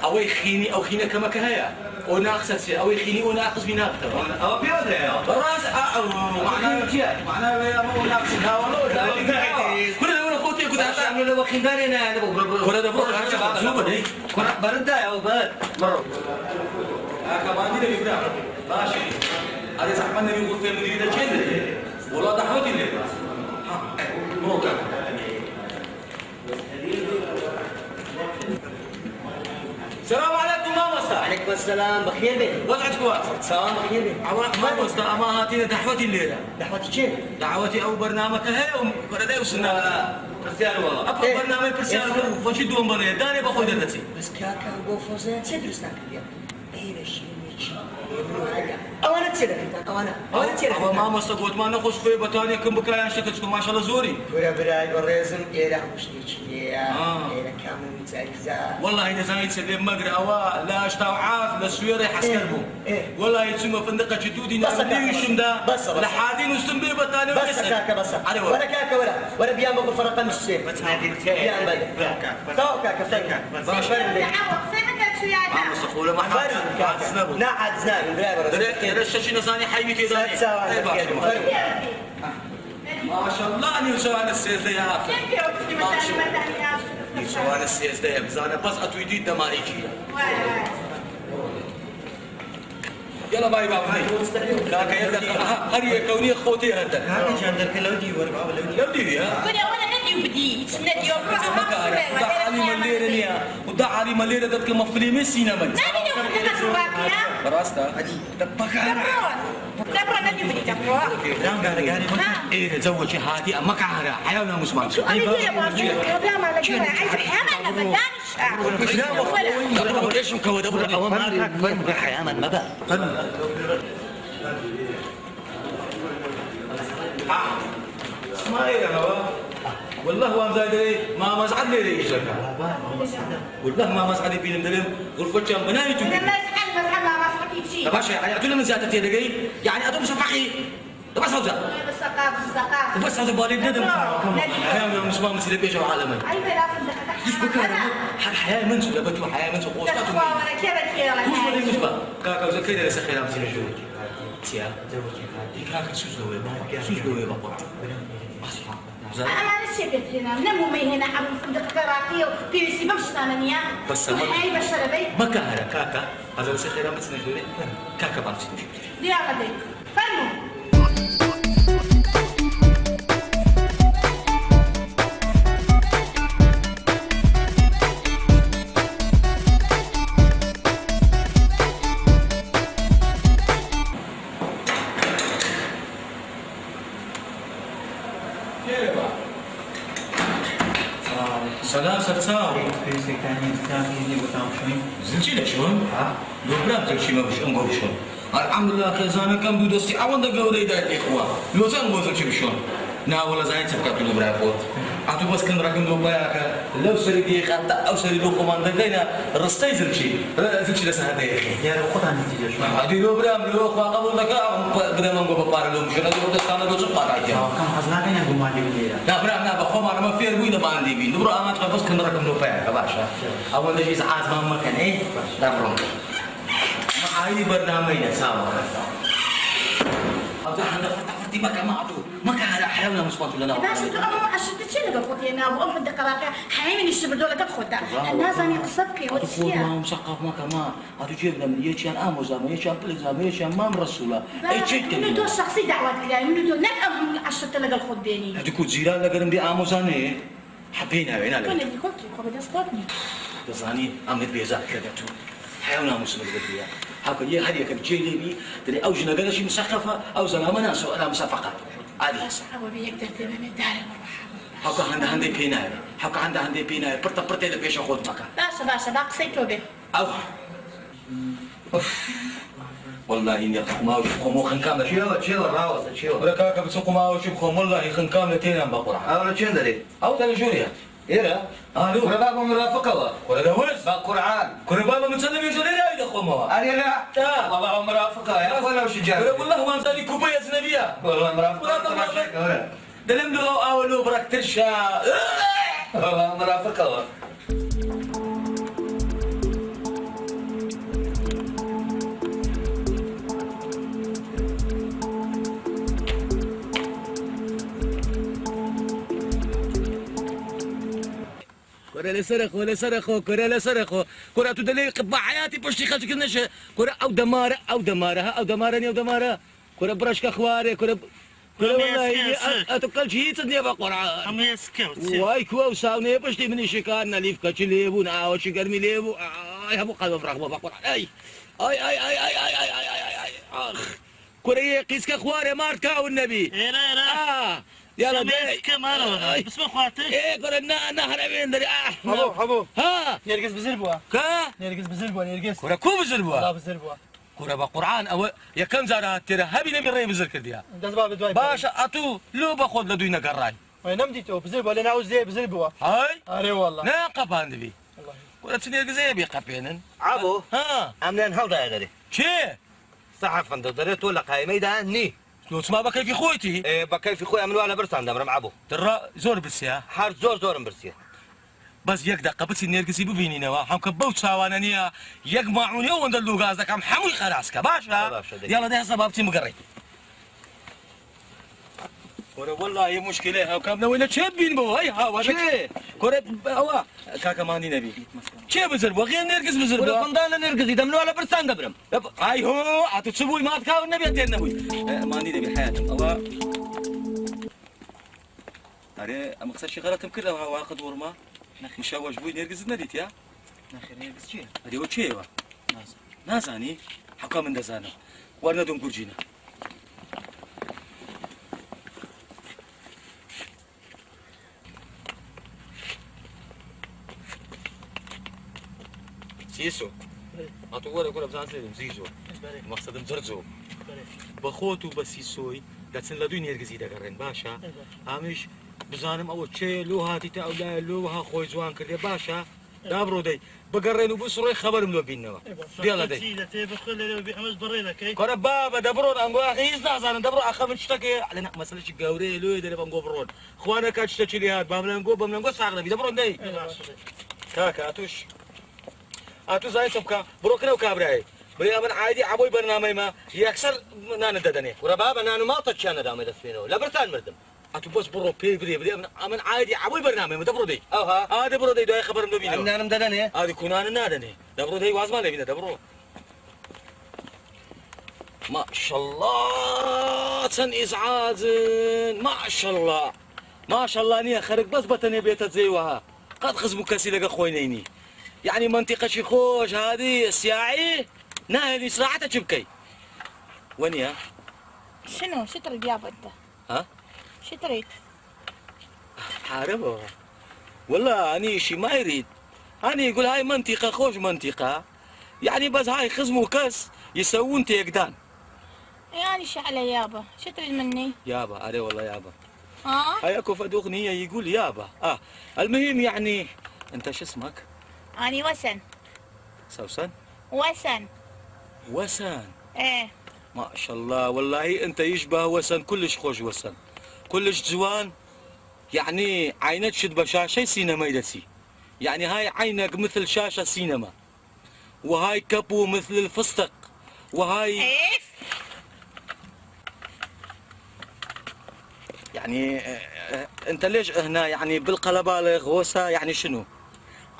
أو خيني أو خيني كما كهيا وناقص سي أو خيني وناقص بناق توا
أو بيوضع يا
براس معناه يا مو ناقص هوا كل ده خوتي كنت
أعمل له خنداري أنا
كل ده بروح هذا شو بدي
كنا برد يا وبرد مرة
كمان دي بيبدأ ماشي هذا زحمة نبي يقول في مدينة كذا والله دحوتي اللي مو كان السلام عليكم ما مستا
عليكم السلام بخير بك
وضعك كويس
سلام بخير بك
ما مستا أما هاتينا دعوتي الليلة
دعوتي شنو؟
دعوتي أو برنامج هي وردي وسنا
برسيان والله
أبغى برنامج برسيان وشي دوم بني داني بخوي دلتي
بس كاكا وبوفوزات تدرس ناكل ايه الشيء أوانا تسيرك أنت أوانا تسيرك
أما ما مستقوت ما نخش في بطانية كم بكايا شكلكم ما شاء الله زوري
ورا براي وريزم إيرا مشنيش إيرا كامل متأجزاء
والله إذا زايد سليم مقري أوا لا أشتاو عاف للسويري حسكرهم والله يتسمى فندقة جدودي نعمل وشم ده لحادين وستنبي بطانية
بس كاكا بس ولا كاكا ولا بيان بقول فرقة مش سير بيان بدل تو كاكا فكا
ما مستقولة ما حد
لا عاد زناب
درشتي نزاني حيمي كذا ما شاء الله أنا وسوان السيز ده يا سوان السيز ده بزانا بس أتويدي دمائجية يلا باي باي كاكا يبدأ هري كوني خوتي هذا
هذا جاندر كلودي وربع
لودي ها
بدي تسندي
ودع علي مليرة ليها ودع علي مليرة ذاتك مفلي من سينما
ما بدي أخذ الرواقية
براستا دبك أنا
دبرون نبي بدي دبرون
رام قال إيه تزوجي هاتي أمك عارة حيانا مسلم
شو أنا كده بقول كلام على كده عايز حيانا ما بدانش
ليش مكود أبو
ما فرق حيانا ما بقى
اسماعيل أنا والله وام زايد ما مزعل لي ليش والله ما مزعل في المدرب غرفة كم بنايته
ما مسحل ما مسحل شيء
باشا يعني أدول من زيادة دقي يعني أدول صفحي بس هذا
بالثقافة
بس هذا بالي ندم أنا مش ما مسير بيجوا عالمي
أيوة لا
مش بكرة حياة منسو لبتو حياة منسو قوسات ومين مش بقى كاكا وزكيدا لسه خيرام سير شو تيا كاكا سوز دوي بقى
أنا نسي بيتنا نمو مي هنا عم فندق راقية وبيسي بمشتانا نيا
بس
هاي بشربي
ما كهرة كاكا هذا بس خير بس نجوري كاكا بعرف شو
دي عقدي فرمو
سلام سرساو
پێویستێک تانی بۆتان بشوین
زنجي لك شلون؟ لو برام تمشي ما بش انقو بشون الحمد لله خزانة كم دو دوستي عوض قولي دايت إخوة لو زان مو زنجي بشون نا ولا زين تبقى كل برافوت عطوا بس كن راكم دو بايك لو سري دي خطأ أو سري دو خمان دقينا رستي زنجي لسه هذا يا أخي
يا رب خذها نتيجة شوي
هذه لو برام لو أخوة قبل ذاك قدام انقو بقار لو مشون هذا ودست أنا لو سبقة راجع
كم حزنا كنا نقوم عندي بالليلة
لا برام لا بخوم أنا ما فير بويدا ما عندي بين نبرة أنا تبغى بس كن راكم دو بايك باشا أول شيء ساعات ما كان إيه لا برام ما عايز برنامجنا سوا أو تحنا فتحتي ما كان على حلاونا مسقط لنا
بس أنت أمو عشان تشيل قبض هنا وأم فندق راقية حيمين يشتغل دولة قد خدها الناس أنا قصبك
أتقول ما مسقف ما كمان أتجيب لنا يشان أموزام يشان بلزام يشان ما مرسولة أي شيء كذي
من دول شخصي دعوات كذا من دول نبقى عشان تلقى الخديني
هتكون زيران لقرن بأموزان إيه حبينا وين
كل
على
اللي قلت قبل أسقطني
تزاني أمد بيزاك كذا تو حيونا مسلم بالبيا هاكل يه هذه كم جيلي بي تري أو جنا قال شيء مسقفة أو زلمة ناس وأنا مسافقة عادي
صعب بيقدر تبني الدار
حكا عندي بيناي حكا عندي بيناي برتا إذا بيش أخذ مكان
باشا باقسيتو به
أو والله إني ما وشوفهم خن كاملة
شو راوس شو
ولا كاكا بتسوق ما وشوفهم والله خن كاملة تينا بقرعة
أولا شو دري
أو ترى جوريا
إيرا
لو
كل بابا مرافقة
ولا دوس
بالقرآن
كل بابا متسلم يجوا لنا إذا خموا
أنا لا والله مرافقة يا ولا وش جاب
ولا والله ما زالي كوباية أجنبية
والله مرافقة
دلم له أولو برك ترشا
والله مرافقة
كرة لسرخو لسرخو كرة لسرخو كرة تدلي قطع حياتي بشتي خلتك النشا كرة أو دمارة أو دمارها أو دمارني أو دمارة كرة برشك أخواري كرة والله أتوكل شيء تدني بقرعة
هم يسكوت
واي كوا وساوني بشتي من شكارنا ليف كتشليبو نعاو شكر مليبو أي هبو قلب فرق بقرعة أي أخ كرة قيسك أخواري ماركا والنبي
إيرا
يلا دي
كمان بس ما خواتك
ايه كنا نهر وين دري
حبو
ها
نرقص بزربوا
كا
نرقص بزربوا نرقص
كنا كو بزربوا
لا بزربوا
كنا بقرآن او يا كم زارات ترى هبي نبي ري بزر كرديا
دزباب دواي
باشا اتو لو باخذ لدوينا قراي
وين نمديتو بزربوا لنا عاوز زي بزربوا
هاي
اري والله
لا قبان دبي
والله
كنا تنير زي بي قبينن
عبو
ها
عملان هودا يا دري
شي
صحفا دريت ولا قايمة ده ني
لو تسمع بكيف في خويتي
إيه بكيف خويا من ولا برسان دمرم عبو
ترى زور بس يا
حار زور مرسيه
بس يك دقه بس نرقصي ببيني نوا هم كبوت ساوانانيا يجمعوني وند اللوغازك هم حمي خلاص كباشا يلا ده سبابتي مقري والله هي مشكلة كم نوينا تشبين بو هاي هوا
شي
كرة هوا كاكا ماني نبي شي بزربو غير نرقص بزربو
ولا فندانا نرقص إذا من ولا برسان دبرم
هاي هو أتسبوي ما تكاو النبي أتين نبوي ماني نبي حياتهم الله أري أمقصد شغلاتهم كلها واخد ورما مشاوش بوي نرقص نديت يا
ناخر نرقص شي
هذه هو شيء نازاني حكا من دزانا ورنا دون برجينا سيسو أطول أقول أبزان سليم زيزو مقصد مزرزو بخوتو بسيسوي داتسن لدوين يرقزي دقرن باشا هامش بزانم أول شيء لو هاتي تأولا لو ها خوي زوان كردي باشا دابرو دي بقرنو بسروي خبر ملو بينوا يلا دي
سيدة تبخل لو بيعمل برينا كي
كره بابا دبرون انغو اخي زازان دبرو اخ من شتكي علينا مساله شغاوري لو يدري بانغو برون خوانا كاتشتكي لي باملنغو ساغنا دبرون دي كاكا اتو زاي تبكا بروكنا وكابراي بري من عادي عبوي برنامج ما يكسر نان ددني
ورا بابا نانو ما طتش أنا دامي دسفينه لا برسان مردم
اتو بس برو بري من عادي عبوي برنامج دبرو دي ها دبرو دي دوي خبر ندبينو
انا مدلني
هذه كونان نادني دبرو دي واز ما لبينا دبرو ما شاء الله تن ازعاز ما شاء الله ما شاء الله نيا خرج بس بتني بيت زيوها قد خزمو كاسي لقى خوينيني يعني منطقة شي خوش هذه السياعي ناهل صراحة تشبكي وين يا
شنو شو تريد يابا انت؟
ها؟
شو تريد؟
حاربه والله اني شي ما يريد اني يقول هاي منطقة خوش منطقة يعني بس هاي خزمو كاس يسوون تيقدان
يعني شو على يابا شو تريد مني؟
يابا علي والله يابا
ها؟
اكو فد اغنية يقول يابا المهم يعني انت شو اسمك؟
اني وسن
سوسن؟
وسن
وسن
ايه
ما شاء الله والله انت يشبه وسن كلش خوش وسن كلش جوان يعني عينك شد شاشة سينما يدسي يعني هاي عينك مثل شاشة سينما وهاي كبو مثل الفستق وهاي
ايه
يعني انت ليش هنا يعني بالقلبالغ غوسة يعني شنو؟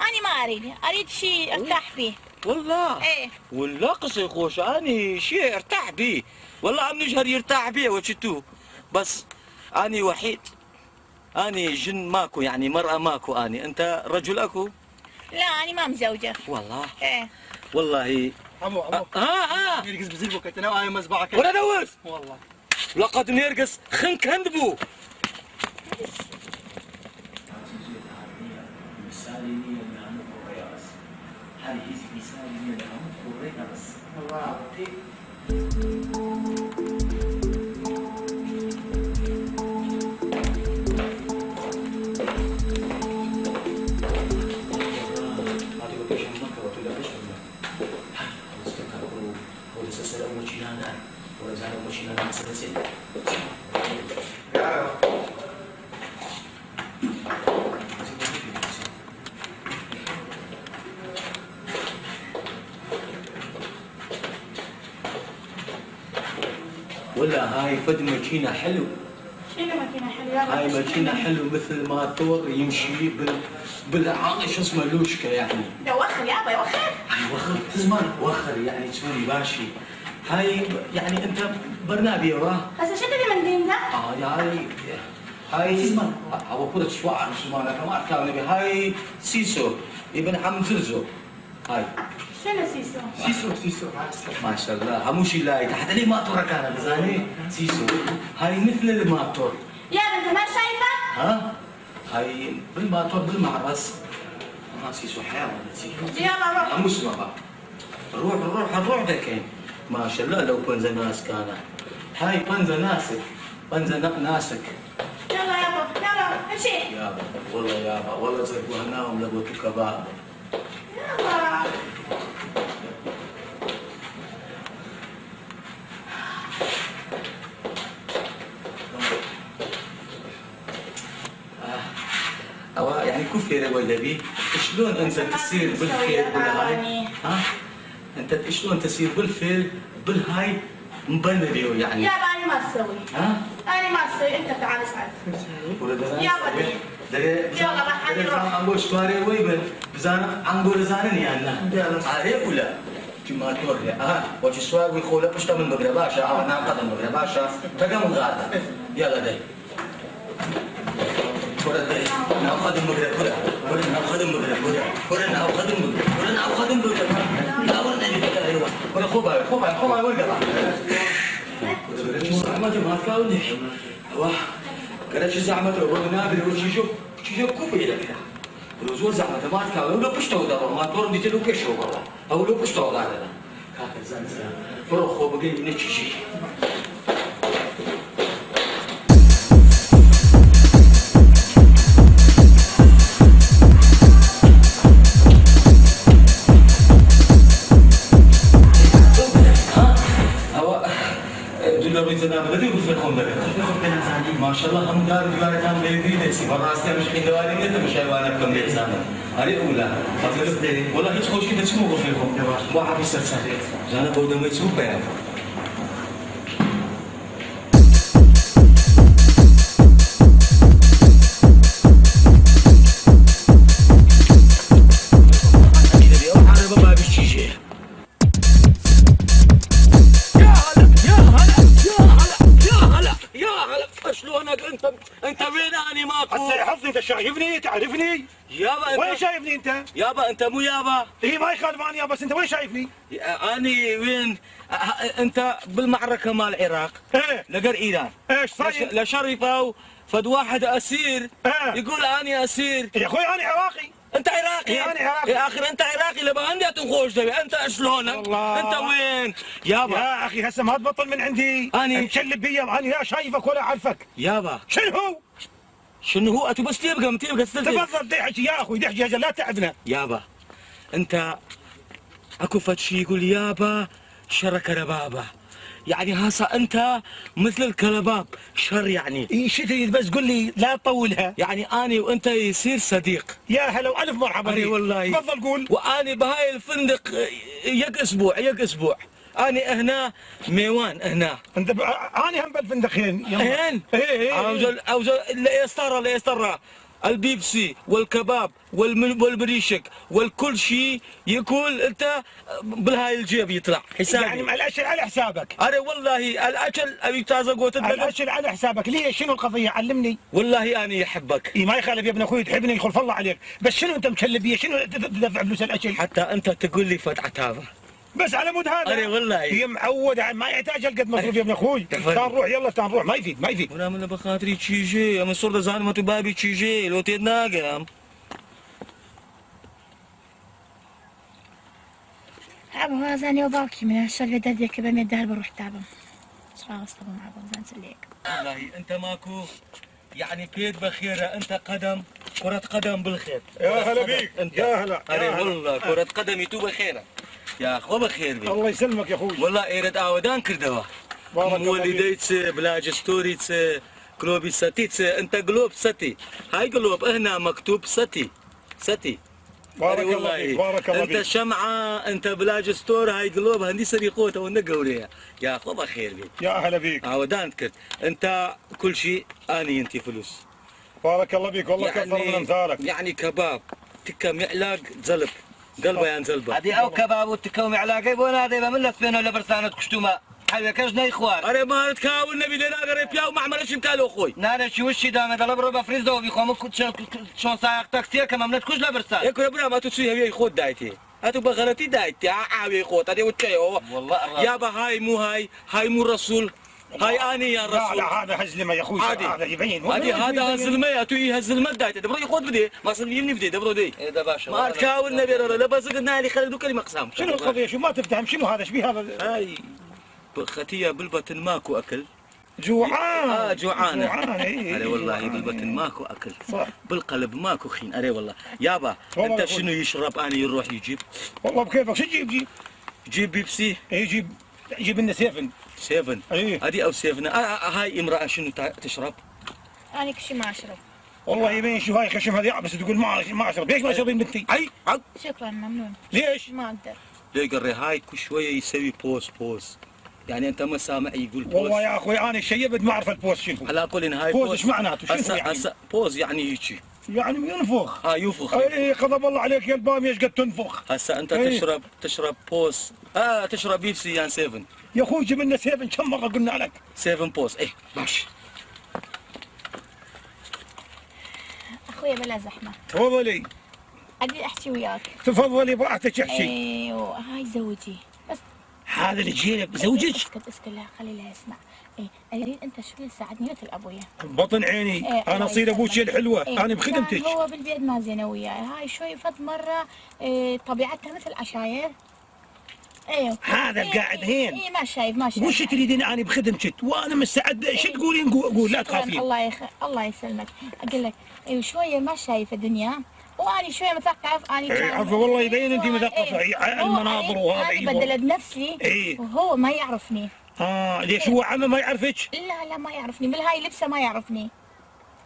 اني ما اريد شيء ارتاح فيه
والله
ايه
والله قصي خوش اني شيء ارتاح بيه والله عم نجهر يرتاح بيه وشتو بس اني وحيد اني جن ماكو يعني مرأة ماكو اني انت رجل اكو؟
لا اني ما مزوجة
والله
ايه
والله
عمو يرقص بزلبك انت ناوي مزبعة كده
ولا دوس
والله
لقد نرقص خن كندبو ولا هاي فد ماكينة حلو
شنو ماكينة حلوة
هاي ماكينة حلو مثل ما طور يمشي شو اسمه لوشكا يعني
ده وخر يابا يوخر
هاي وخر تزمان وخر يعني تسوي باشي هاي يعني انت برنابي وراه
هسه شو تبي من دين ده؟
هاي تزمان هو كل شوار سمانة كمان كان نبي هاي سيسو ابن عم زرزو هاي
شنو سيسو؟
سيسو
ما شاء الله هموشي لا تحت لي ماطور كان بزاني سيسو هاي مثل الماطور
يا انت ما شايفه؟
ها هاي بالماطور بالمعرس سيسو حيوان
يلا روح
هموش بابا روح ذاكين ما شاء الله لو بنزا ناس كان هاي بنزا ناسك
يلا يابا يلا امشي
يابا والله يابا والله زرقوهناهم لقوتو كباب
يلا
يعني كفر ولا بي شلون انت تسير بالخير بالهاي ها انت شلون تسير بالفيل بالهاي مبلديو يعني
يابا انا ما اسوي
ها
انا ما اسوي انت تعال اسعد يابا يلا راح
انا اروح انقول شواري ويبل بزان انقول زانني انا عليه ولا ما توري وجه سوار ويخوله بشتا من بقرا باشا او نام قدم بقرا باشا تقام الغاده يلا دي ناخذ المقرا كره ناخذ المقرا كره ناخذ المقرا لا ورنا لي ايوه كره خوبا ورقه ما جماعه كاولي واه كرش زعمت رو نابل وشي شوف كوبي لك روزو زعمت ما تكاولي لو بشتو دابا ما تور دي لو كشو بابا او لو بشتو هذا كاك زنزان برو خوبا جاي نتشي ما شاء الله هم دار دوار كان بيدري نسي مرة استيا مش حين دواري نت مش حيوانات كم بيزانا هذه أولى والله هيك خوش كده تسمو غفيرهم واحد يسرسل جانا بودا ما يسوق يعني اني ماكو.
هسه حظي انت شايفني تعرفني؟
يابا
وين شايفني انت؟
يابا انت مو يابا.
اي ما يخالف اني بس انت وين شايفني؟
اني وين؟ انت بالمعركه مال العراق.
ايه
لقر ايران.
ايش صاير؟
لشرفوا فد واحد اسير
ايه
يقول اني اسير.
يا اخوي انا عراقي.
انت عراقي.
إيه، أنا عراقي.
يا اخي انت عراقي لما عندي تنخوش دبي انت شلونك؟
الله.
انت وين؟ يابا
يا اخي هسه ما تبطل من عندي.
أني-
مشلب بيا انا لا شايفك ولا اعرفك.
يابا
شنو هو؟
شنو هو؟ انت بس تبقى تستلزم.
تفضل تحكي يا اخوي تحكي لا تعبنا.
يابا انت اكو فد شي يقول يابا شرك ربابه، يعني هسه انت مثل الكلباب. شر يعني
اي شو تريد بس قول لي لا تطولها.
يعني اني وانت يصير صديق.
يا هلا والف مرحبا
اي
بك.
والله.
تفضل قول.
واني بهاي الفندق يق اسبوع اني هنا ميوان هنا.
انت انا هم بالفندق هين.
هين؟
ايه
عاوز لا يسترى البيبسي والكباب والمريشك والكل شيء يكون انت بالهاي الجيب يطلع حسابي.
يعني مع الاكل على حسابك.
انا والله الاكل ابي تازق
الاكل على حسابك. ليش شنو القضيه علمني.
والله اني احبك.
اي ما يخالف يا ابن اخوي تحبني يخلف الله عليك. بس شنو انت مكلب بي شنو تدفع فلوس الاكل.
حتى انت تقول لي فتحة هذا
بس على مود هذا.
أري والله.
هي معوده ما يحتاج القد مصروف يا ابن اخوي. تعال نروح يلا تعال نروح ما يفيد.
ولا من بخاطري تشيجي من صورة زانمة بابي تشيجي لو تناقم.
عبو هذا وباكي من هالشغله دديك بمية دهر بروح تعبان. خلاص طبعا عبو زين سليك.
والله انت ماكو يعني بيت بخيرة، انت قدم كرة قدم بالخير.
يا هلا بيك. يا هلا.
أري والله كرة قدم يتوب خيرة. يا اخو بخير بيك.
الله يسلمك يا اخوي.
والله ايرد اودان كردوا.
بارك الله فيك.
والديت بلاج ستوريت كلوبي ستيت انت قلوب ستي. هاي قلوب هنا مكتوب ستي.
بارك الله فيك. بارك الله
انت
فيك.
شمعة انت بلاج ستور هاي قلوب هندي سريقوته ونقوليها. يا اخو بخير بيك.
يا هلا بيك.
عودان كرت انت كل شيء اني انت فلوس.
بارك الله بيك والله كثر من امثالك.
يعني كباب تكا معلاق زلب قلبه يا زلبه.
هذه او كباب وتكوم علاقه بون هذا من لسبين ولا برسانه كشتومه حبيبي كشنا اخوان.
أنا ما تكاون نبي لنا قريب يا وما عملش مكالو اخوي.
نانا شو وشي دام هذا لبرو بفريزو بيخوم شلون سايق تاكسي كمان ما تكوش لا برسان.
ياكل ابراهيم ما تسوي هي خود دايتي. هاتو بغلتي دايتي عاوي خود هذه وتشي
والله
يابا هاي مو الرسول. هاي اني يا الرسول.
لا هذا هزلمه يا اخوي. هذا يبين.
هذا هزلمه تو هزلمه دايتي دبرو يخود بدي ما صلي بدي دبرو دي.
ايه ده باشا.
ما تكاون نبي لا بس قلنا لي خلي كلمه اقسام.
شنو القضيه شو ما تفتهم شنو هذا ايش بيه هذا.
هاي ختيه بالبطن ماكو اكل.
جوعان.
جوعانه.
اي
أري والله بالبطن ماكو اكل.
صح.
بالقلب ماكو خين. أري والله يابا
والله
انت
يا أخوي.
شنو يشرب اني يروح يجيب؟
والله بكيفك شو تجيب
جيب بيبسي.
اي جيب لنا سيفن.
سيفن.
اي
هذه او سيفن. هاي امراه شنو تشرب؟
انا كشي ما اشرب.
والله يبين شو هاي خشم هذه بس تقول ما اشرب. ليش ما تشربين بنتي؟
اي عق
شكرا ممنون.
ليش؟
ما اقدر.
ليه قري هاي كل شويه يسوي بوز يعني انت ما سامع يقول بوز.
والله يا اخوي انا شيبت ما اعرف البوز شنو.
على كل إن هاي
بوز ايش معناته؟ شنو يعني؟
هسه بوز يعني هيجي.
يعني ينفخ.
ينفخ.
اي غضب الله عليك يا البامي ايش قد تنفخ.
هسه انت
إيه.
تشرب بوز. تشرب بيبسي يعني سيفن.
يا اخوي جيب لنا سيفن كم مره قلنا لك.
سيفن بوز. ايه ماشي.
اخوي بلا زحمه.
تفضلي.
ابي احكي وياك.
تفضلي براحتك احكي.
ايوه هاي زوجي بس.
هذا اللي جيلك زوجك؟
اسكت لا خلي له يسمع. ايه اريد انت شوي تساعدني مثل ابويا.
بطن عيني.
إيه
انا اصير ابوك الحلوه.
إيه
انا بخدمتك.
كان هو بالبيت ما زينه وياي. هاي شوي فد مره طبيعتها مثل عشاير. ايوه
هذا القاعد هين.
اي ما شايف
وش تريدين انا بخدمتك وانا مستعد شو تقولين قول لا تخافين.
الله يسلمك. اقول لك ايوه شويه ما شايفه الدنيا واني شويه مثقف. اني
عفوا والله يبين انت مثقفه. المناظر وهذا
انا بدلت نفسي.
ايه
وهو ما يعرفني.
ليش هو عمه ما يعرفك؟
لا ما يعرفني بالهاي لبسه ما يعرفني.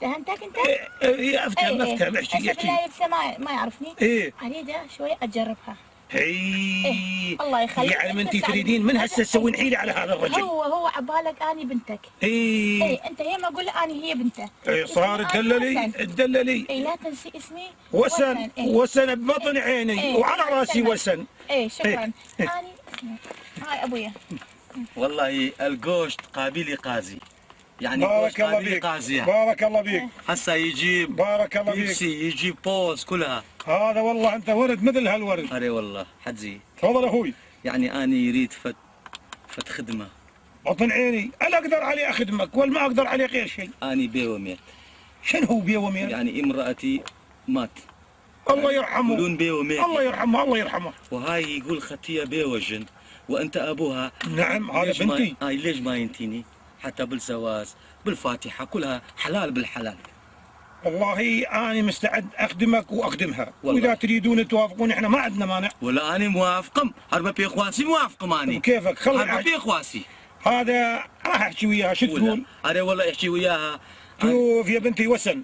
فهمتك انت؟
ايه افتهم احكي
بالهاي لبسه ما يعرفني.
ايه
اريد شويه اجربها.
إيه.
الله يخليك.
يعني انت تريدين من هسه تسوين حيله على هذا الرجل.
هو عبالك اني بنتك.
ايه
انت هي ما اقول اني هي بنته.
صار تدللي.
اي لا تنسي اسمي.
وسن ببطن عيني وعلى راسي وسن.
شكرا. اني هاي ابويا.
والله القوشت قابلي قازي.
يعني
بارك الله بيك بارك الله بيك
هسه يجيب
بارك الله بيك
بيبسي يجيب بوز كلها.
هذا والله انت ورد مثل هالورد.
اري والله حجي
تفضل اخوي.
يعني انا يريد فت خدمه.
بطن عيني انا اقدر علي اخدمك ولا ما اقدر عليك غير شيء.
اني بي وميت.
شنو هو بي وميت؟
يعني امرأتي مات.
الله يرحمه.
يقولون بي وميت.
الله يرحمه الله يرحمه.
وهاي يقول ختيه بي وجن وانت ابوها.
نعم هذا بنتي.
هاي ليش ما ينتيني؟ حتى بالزواج بالفاتحه كلها حلال بالحلال.
والله انا مستعد اخدمك واخدمها واذا تريدون توافقون احنا ما عندنا مانع.
ولا انا موافقم هربا بيخواسي موافقم اني.
كيفك خلي
هربا بيخواسي.
هذا راح احكي وياها شو تقول؟
انا والله احكي وياها.
شوف يا بنتي وسن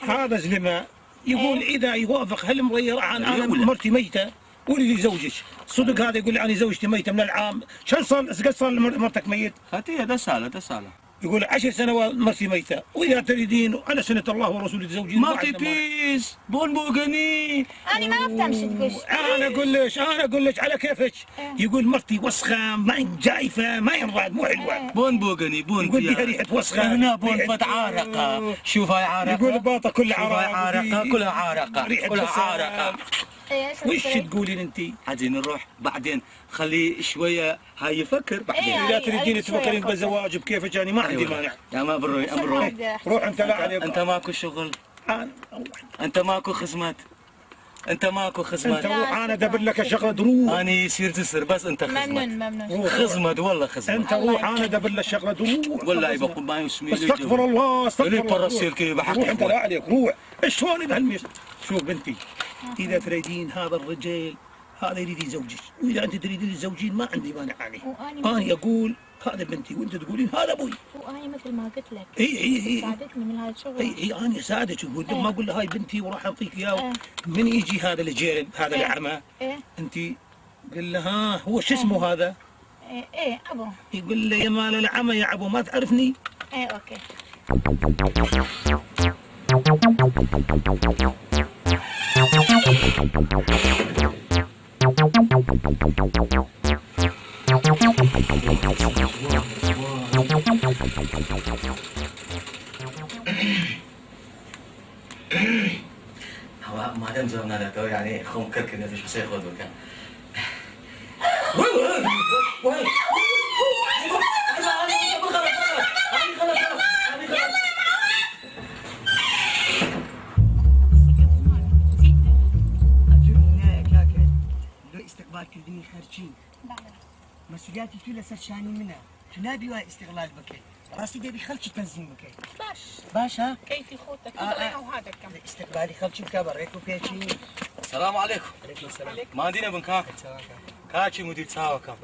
هذا زلمه يقول اذا يوافق هالمغير انا مرتي ميته ولدي زوجك صدق هذا يقول لي انا زوجتي ميته من العام شن صار قد صار مرتك ميت؟
خاتيه دساله
يقول 10 سنوات مرتي ميته واذا تريدين على سنه الله ورسوله تزوجين
مرتي بيس بون بوغني.
انا ما افهم شو تقول.
انا اقول لك على كيفك. يقول مرتي وسخه ما جايفه ما ينراد مو حلوه.
بون بوغني بون
يقول بها ريحه وسخه.
هنا بون فت عارقه. شوف هاي عارقه.
يقول الباطه كلها
عارقه كلها عارقه كلها عارقه.
وش تقولين انت؟
عايزين نروح بعدين خليه شويه هاي يفكر بعدين.
اذا تريدين تفكرين بالزواج بكيفك يعني ما عندي مانع.
يا ما بروح
روح انت لا عليك.
انت ماكو شغل. انت ماكو خدمات. انت
روح انا ادبر لك شغله دروح.
انا يصير تسر بس انت خدمات.
ممنون
خدمات والله خدمات.
انت روح انا ادبر لك شغله دروح.
والله يبقى ما يسمي لي.
استغفر الله استغفر
الله. برسيل كيف بحق.
روح انت لا عليك روح. شلون بهالميس؟ شوف بنتي اذا تريدين هذا الرجال هذا يريد يزوجك واذا انت تريدين تزوجين ما عندي مانع عليه. انا اقول هذا بنتي وانت تقولين هذا ابوي.
وانا مثل ما قلت لك
اي
ساعدتني من هذا الشغل.
اي انا ساعدك ما اقول له هاي بنتي وراح اعطيك اياه. من يجي هذا الجيل هذا الاعمى انت قل له ها هو شو اسمه هذا؟
ايه ابو.
يقول له يا مال العمى يا ابو ما تعرفني؟
ايه اوكي.
هو ما دام زرنا له يعني خم كركنا فيش بس ياخذ مكان.
استقبال كردني خارجين مسؤولياتي تو لسر شاني منها تو نابي واي استغلال بكي راسي دبي خلشي تنظيم بكي باش ها
كيفي خوتك وهذا كم
استقبالي خلشي بكبريكو بيتي.
السلام عليكم.
عليكم السلام.
ما دينا بن كاك كاتشي مدير تساوى كم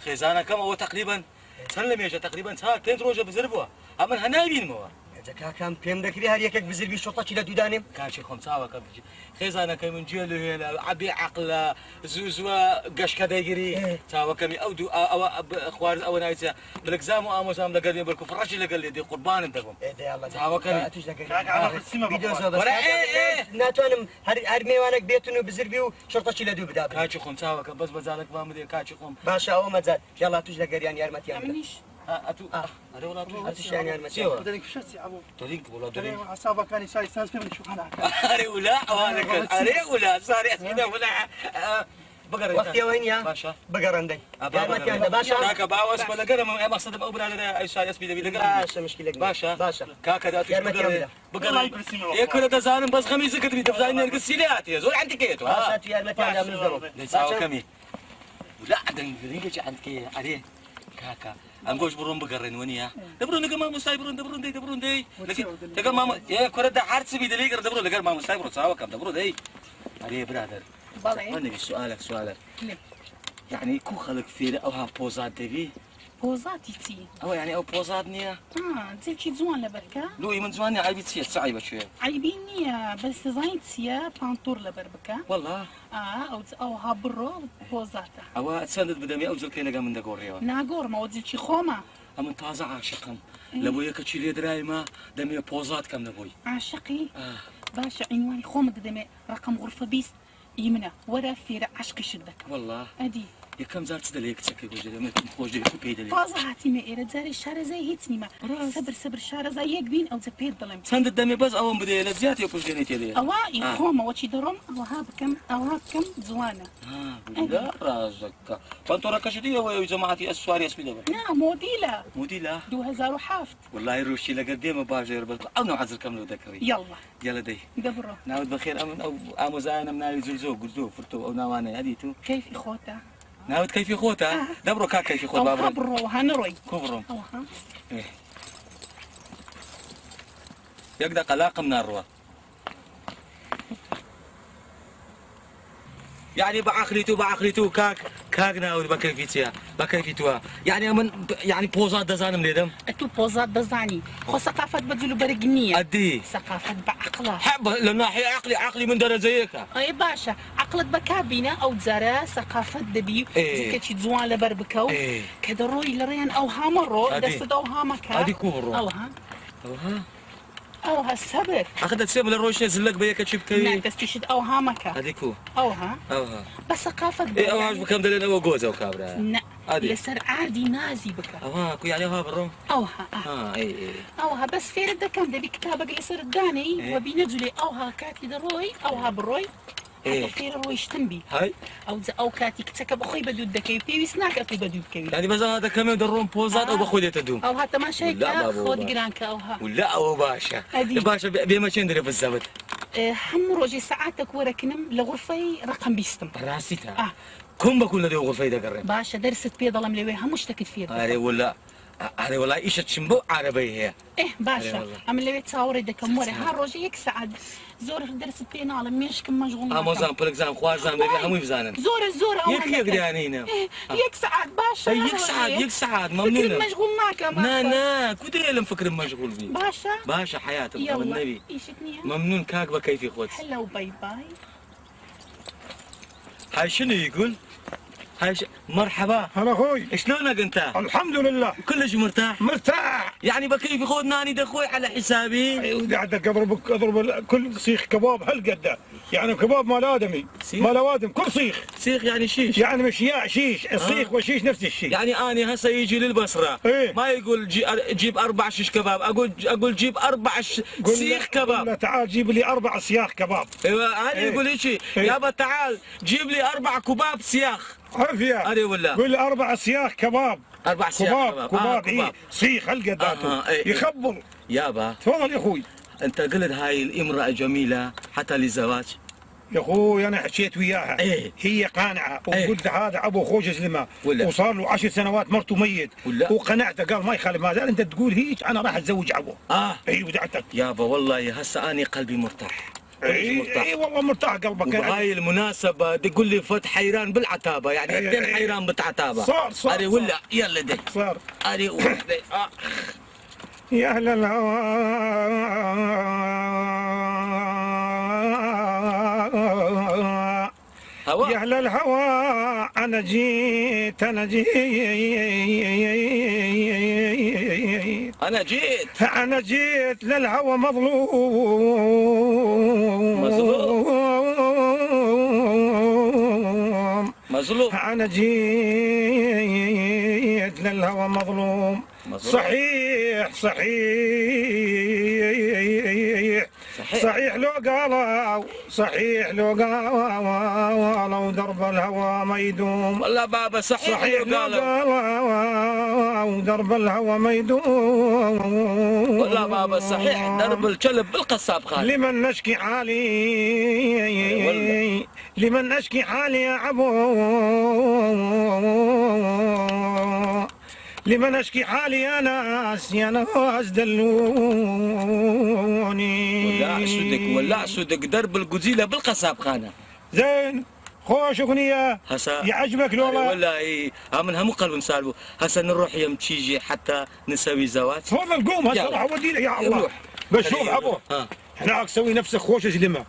خيزانا كم هو تقريبا سلم يا تقريبا ساعه كين روجه بزربوا اما هنايبين موا
جاكا كم بيم دكري هر يكك بزربي شرطه لا دودانم
كاتشي خمساوى كم خيزانا كم من جيلو هنا عبي عقله زوزوا قش كذا يجري تساوى كم او خوارز او نايسه بالاكزام واموسام لقال لي بالكفر رجل لقال لي دي قربان انتكم
ايه يلا
تساوى كم
فيديو زود ناتو انا هر ميوانك بيتنو بزربي شرطه لا دوب داب
كاتشي خمساوى كم بس بزالك ما مدير كاتشي خم
باشا او مزال يلا توش لقال يعني ارمتي
منيش
اتو اري ولا
اتوش يعني ارمتي
بدك في شتي ابو
تريك ولا تريك
حسابك كان يساوي استاذ كيف شو حالك
اري ولا اري ولا صار كذا ولا بقر
وقتي وين يا
باشا
بقر عندي
ارمتي
عند باشا
كاكا باوس ولا قرم مقصد او بلا اي شيء اسمي دبي قرم
باشا مشكله
باشا كاكا داتو بقر
يا
كل ده زانم بس خميس كدري تفزاين القسيلات يا زول عندك ايتو
باشا تي ارمتي عند من الزرب
ليس كمي ولا عندك رينجي عندك اري كاكا انقوش برون بقرن ونيا دبرون لقى ما مستايبرون دبرون دي لقى ما يا كرة حارس بيد لي قرد دبرون لقى ما مستايبرون سوا كم دبرون دي عليه برادر وانا سؤالك يعني كو خلق فيه او ها بوزات دبي
بوزاتي تي
او يعني او بوزات نيا
زي زوان لبركة
لو من زمان عيبي تسيا صعيبة شوية
عيبيني بس زين تسيا بانتور لبربكة
والله
او هابرو بوزاتا
او تسند بدمي او زلكي لقى من دقوريا
ناقور ما ودي شي خوما
أمن تازع عاشقا لابويا كتشيلي درايما دمي بوزات كم لابوي
عاشقي باشا عنواني خوما دمي رقم غرفة بيس يمنا ولا في عشقي شدك
والله
ادي
یەکەم جار چ دەلێ کچەکەی خۆش دەلێ من خۆش دەوێت و پێی دەلێ
تازە هاتیمە ئێرە جارێ شارەزای هیچ نیمە سەبر شارەزای یەک بین ئەوجە پێت دەڵێم
چەندت دەمێ بەس ئەوم بدەیە لە زیاتی پشتێنێت تێدێ
ئەوە خۆمەوە چی دەڕۆم ئەوها بکەم ئەوها بکەم جوانە
ڕازەکە پانتۆڕەکەشتی ئەوەی جەماعەتی ئەسواری ئەسپی دەبێت
نا مۆدیلە
مودیلە
2007
والله ڕوشی لەگەر دێمە باشێر بەس ئەو نەو حەزەکەم لەو دەکەوی
یاڵڵا
گەلە دەی
دەبڕۆ
ناوت بەخێر ئەو ئامۆزایانم ناوی زولزۆ گورزۆ فرتۆ ئەو ناوانە هەدی تو
کەیفی خۆتە
ناوت کەیفی خۆتە دەبڕۆ کا کەیفی خۆت با
ئەوها
بڕۆ
بڕۆ نەڕۆی
کۆ بڕۆم
ئەوها
یەک دەقە لاقم ناڕوە يعني بعقلي تو كاك ناود بكيفي تيا بكيفي توا يعني من يعني بوزات دزانم ليدم
تو بوزات دزاني خو ثقافة بدلو برقنية
أدي
ثقافة بعقلها
حب لناحية عقلي من درجة زيك
اي باشا عقلت بكابينا او زارا ثقافة دبي زكتشي زوان لبربكو كذا روي لريان او هامرو دست او هامكا
أدي كورو
اوها اوها السبت
أخذت سيب للروشة زلك بيك تشيب كي
نعم تستشهد او هامكا
أديكو
اوها بس ثقافة
إيه أوها بكم دلنا أو جوزة وكابرا
لا لسر عادي نازي بك
اوها كو يعني اوها برو
اوها
اي
اوها بس في رد كان دبي كتابك لسر الداني وبينزلي اوها كاتي دروي اوها بروي في روي شتنبي
هاي
او كاتي كتكب اخوي بدو دكي في سناك اخوي بدو دكي
يعني بس هذا كمان درون بوزات او بخوي تدوم
او هذا ما شيء خود جرانك اوها
ولا او باشا باشا بما شندري في الزبط
حمروجي ساعاتك وركنم لغرفي رقم بيستم
راسيتها كم بكون لدي غرفة قرب
باشا درست بيض الله ملويها مش تكثير
هذه ولا هذه والله إيش تشمبو عربية هي
إيه باشا عم اللي تصوري دك موري هالروجي يكسعد زور درست بينا على مش كم مشغول
أمازون بلغزان خوازان دبي هم يفزانن
زور أو
يقدرانينا
يكسعد باشا
يكسعد ممنون
فكر مشغول معك
نا كودي لهم فكر مشغول بي
باشا
حياتك النبي ممنون كاك بكيفي خود
هلا وباي باي
هاي شنو يقول؟ مرحبا
هلا اخوي
شلونك انت؟
الحمد لله
كلش مرتاح يعني بكيف خذ ناني دخوي على حسابي
ايوه قاعدك اضرب كل سيخ كباب هالقد يعني كباب مال ادمي مال اوادم كل سيخ
يعني شيش
يعني مشياء شيش السيخ والشيش نفس الشيء
يعني اني هسه يجي للبصره ما يقول جيب 4 شيش كباب اقول جيب 4 سيخ كباب
لا تعال جيب لي 4 سياخ كباب
ايوه انا يقول لي يابا تعال جيب لي 4 كباب سياخ
عافية
أدي ولا
قول 4 سياخ كباب
4 سياخ
كباب إيه سيخ هالقد يخبر
يابا
تفضل يا اخوي
انت قلت هاي الامرأة جميلة حتى للزواج
يا اخوي انا حكيت وياها هي قانعة وقلت هذا ابو خوج زلمة وصار له 10 سنوات مرته ميت وقنعته قال ما يخالف ما زال انت تقول هيك انا راح اتزوج ابوه اي ودعتك
يابا والله هسه اني قلبي مرتاح
اي والله مرتاح قلبك
وبهاي المناسبة تقول لي فت حيران بالعتابة يعني قدين حيران بالعتابة
صار
أري ولا يلا دي
صار
أري
يا أهل الهوى يا أهل الهوى أنا جيت أنا جيت للهوى
مظلوم
أنا جيت للهوى مظلوم صحيح لو قالوا لو درب الهوى ما يدوم
والله بابا صحيح
لو قالوا درب الهوى ما يدوم
والله بابا صحيح درب الكلب بالقصاب خالي
لمن نشكي حالي لمن نشكي حالي يا عبو لمن اشكي حالي يا ناس دلوني
ولا اسودك درب القزيله بالقصاب خانه
زين خوش اغنيه يعجبك لولا
والله منها مو قلب نسالبه هسه نروح يوم تيجي حتى نسوي زواج
تفضل قوم هسه راح اودينا يا الله بس شوف ابو هناك سوي نفسك خوش زلمه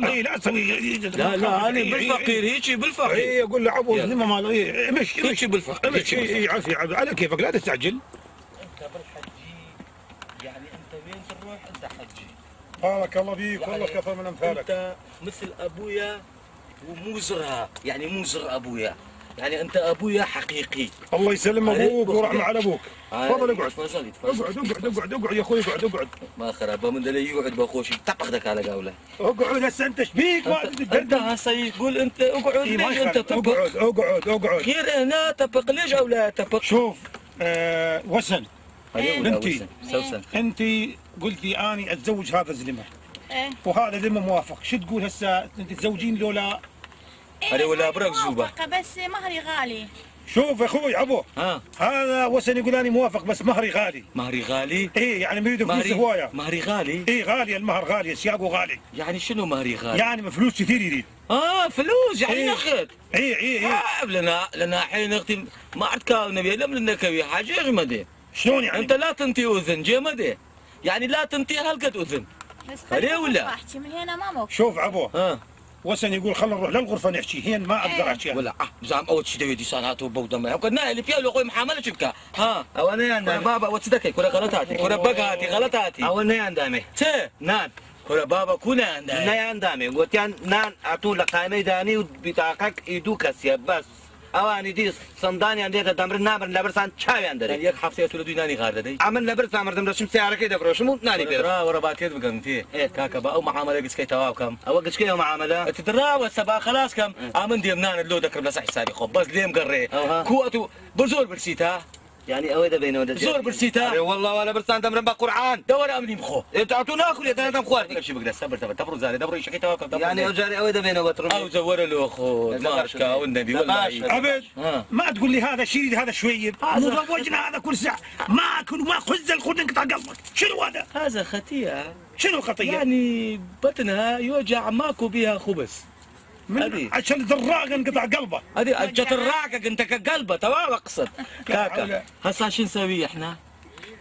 اي
لا تسوي
لا انا بالفقير هيجي بالفقير
اي اقول له عبو زلمه مال مش
هيجي بالفقير
اي عافيه على كيفك لا تستعجل
انت بالحجي يعني انت وين تروح انت حجي
بارك الله فيك
يعني
والله كثر من امثالك
انت مثل ابويا ومو زرها يعني مو زر ابويا
يعني انت ابويا حقيقي.
الله يسلم ابوك ورحمه على ابوك. تفضل اقعد.
تفضل
اقعد يا اخوي اقعد.
ما خرب من دلي يقعد بخوشي تاخذك على قوله.
اقعد هسه انت ايش بيك؟
انت هسه يقول انت اقعد ليش انت تبق؟
اقعد
خير هنا تبق ليش او لا تبق؟
شوف وسن
سوسن
انت قلتي اني اتزوج هذا الزلمه وهذا زلمه موافق، شو تقول هسه انت تزوجين لو لا؟
هذه ولا برك زوبه
بس مهري غالي.
شوف اخوي عبو هذا وسن يقول اني موافق بس مهري غالي.
مهري غالي؟
ايه يعني مريد فلوس هوايه.
مهري غالي؟
ايه غالي، المهر غالي، سياقه غالي.
يعني شنو مهري غالي؟
يعني من فلوس كثير يريد.
فلوس يعني ناخذ.
ايه
لنا حين اختي ما عاد كاو نبي لم لنا كوي حاجه غمدي.
شلون يعني؟
انت لا تنتي اذن جمدي، يعني لا تنتي هالقد اذن.
هذه ولا؟ من هنا ما موقف.
شوف عبو وسن يقول خلينا نروح للغرفه نحكي، هي ما اقدر احكي
ولا زعم اول شيء دوي ساناتو بودم وكنا اللي فيها لو خوي محامله شبكه اوانا عندنا بابا وتصدقي كره غلطاتي كره بقاتي غلطاتي اوانا عندامي تي نان كره بابا كنا عندامي نا عندامي قلت نان اعطوا لقائمه داني وبطاقك يدوك بس اواني دي صنداني عندي دمر نامر لبرسان شاوي عندري يك حفصه تولدو ناني غار ددي عمل لبرس امر دم رشم سياره كده فروشمو ناني بيرا ورا باتيت بقمتي كاكا با او معامله قسكي تواو كم او قسكي معامله تدرا وسبا خلاص كم امن دي منان لو ذكر بس حسابي خب بس ليه مقري كوتو برزور برسيتا يعني اويدا بينه ودا زور برسيتا والله ولا برسان دمر بقرعان دور امني مخو تعطونا اكل يا دم خواتي شي بقدر صبر تبرو زاري دبرو شكي تواو يعني اجاري اويدا بينه وترمي او زور له اخو ماركا والنبي والله
عبد ما تقول لي هذا شيء هذا شويب مزوجنا هذا كل ساعه ما اكل وما خزل خذ انقطع قلبك شنو هذا خطيه شنو خطيه يعني بطنها يوجع ماكو بها خبز عشان الدراقه انقطع قلبه هذه عشان الراقه انت كقلبه تمام اقصد كاكا هسه شو نسوي احنا؟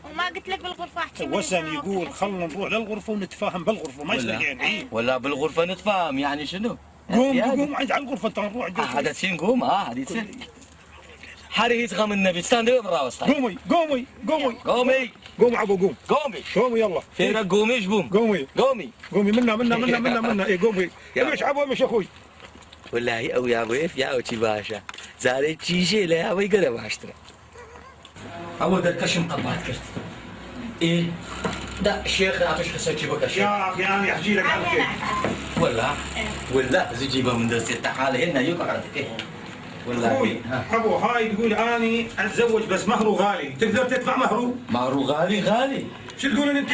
وما قلت لك بالغرفه احكي
وسن يقول خلنا نروح للغرفه ونتفاهم بالغرفه ما يصير يعني
ولا بالغرفه نتفاهم يعني شنو؟
قوم على الغرفه انت نروح
هذا تصير نقوم هذه تصير حري يتغم النبي استنى بالراوس
قومي عبو قومي يلا
فيرك قومي ايش بوم قومي
منا ايه قومي ليش عبو مش اخوي
والله او يا ابو اف يا اوتي باشا زاري تشيشي لا ابو يقرب اشتري
عود الكشم قبعت كرت ايه لا الشيخ اعطيش حسيتي بك الشيخ
يا اخي انا احكي لك على كيف
ولا زي جيبها من درس تعال هنا يقعد ايه
والله ابو هاي تقول اني اتزوج بس مهره غالي، تقدر تدفع مهره؟
مهره غالي
شو تقولون انت؟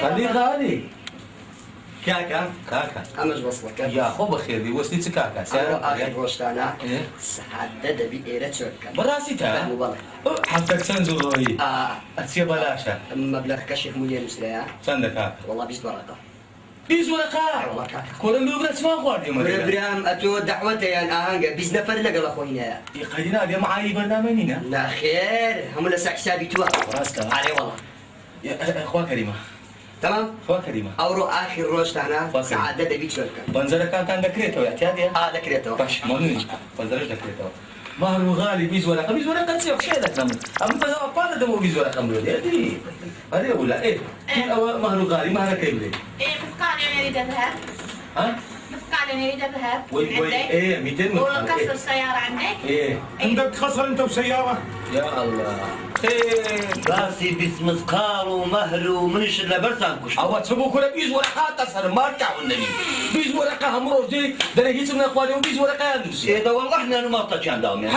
خليه غالي كاكا
امش وصلك
يا خو بخير دي وصلت كاكا
سعر اخر روشتانا سعدد بإيرة شركة
براسيتها حتى تنزل اتسي بلاشا
مبلغ كشف مليون مسرية
صندق كاكا
والله 20 ورقة
20 ورقة
والله كاكا
كل اللي بغيت ما خواتي
برام اتو دعوتي يعني اهانجا 20 نفر لقى اخوينا
يقينا دي معاي برنامجنا
لا خير هم لسه حسابي توا
راسك
علي والله
يا اخوة كريمة
تمام
اخوة كريمة
اورو اخر روشتانا سعدد بيك شركة
بنزل كانت عندك كريتو يا اعتيادي
ذكريته
باش موني بنزلش ذكريته مهر غالي بيز ولا قبيز ولا قد سيف شيء لك اما بس اقال دمو بيز ولا قمر دي هذه ولا ايه مهر غالي مهر كيف
ايه مثقال يعني اريد اذهب مثقال يعني اريد اذهب
ايه 200
وكسر السياره عندك
ايه عندك خسر انت وسياره
يا الله
راسي بس مثقال ومهر ومنش الا برسان كش
او تسبوا كل بيز ورقه تصر ماركه والنبي بيز ورقه همروز دي ده هيك من اخواني وبيز ورقه يندس
ايه ده والله احنا ما طلعنا داوم يعني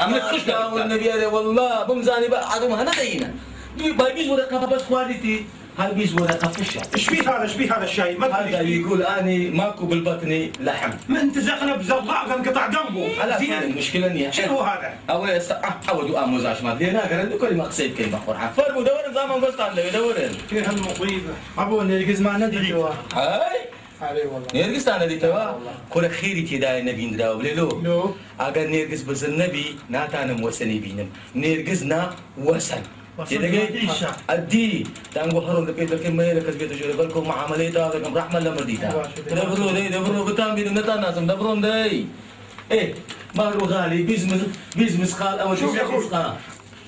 اما تخش والنبي والله بمزاني بقى عدم هنا دينا بيز ورقه بس كواليتي هاي بيز ورقه فشل
ايش فيه هذا الشاي ما
هذا يقول اني ماكو بالبطني لحم
من تزقنا بزراقه انقطع قلبه
زين المشكله اني
شنو هذا؟
اول عودوا اموزاش ما لينا قال كل ما قصيت كلمه قرعه فرموا دور زمان قصت عنده يدورن
في هالمصيبه
ابو نرجس ما ندري
هاي
علي والله
نرجس انا دي توا كل خيري تدا النبي نداو لو اگر نرجس بس النبي ناتانا موسني بينم نرجسنا وسن أدي تانغو هرون دبيت لكن ما يلك بيت جوري بالكم معاملة هذا كم رحمة الله مرديتا دبرو كتام بين نتا ناسم دبرون داي إيه مهرو غالي بيزمس خال أول شيء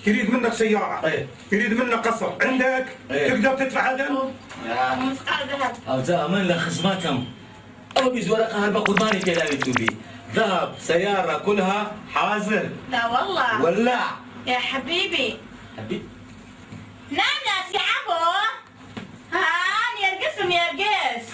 يريد منك سيارة يريد منك قصر عندك تقدر تدفع هذا
مثقال ذهب
أو زمان لخصماتهم أو بيز ورقة هربا قرباني كلا بتوبي ذهب سيارة كلها حاضر.
لا والله.
ولع.
يا حبيبي. نعنس يا عبو. ها يرقصهم يرقص.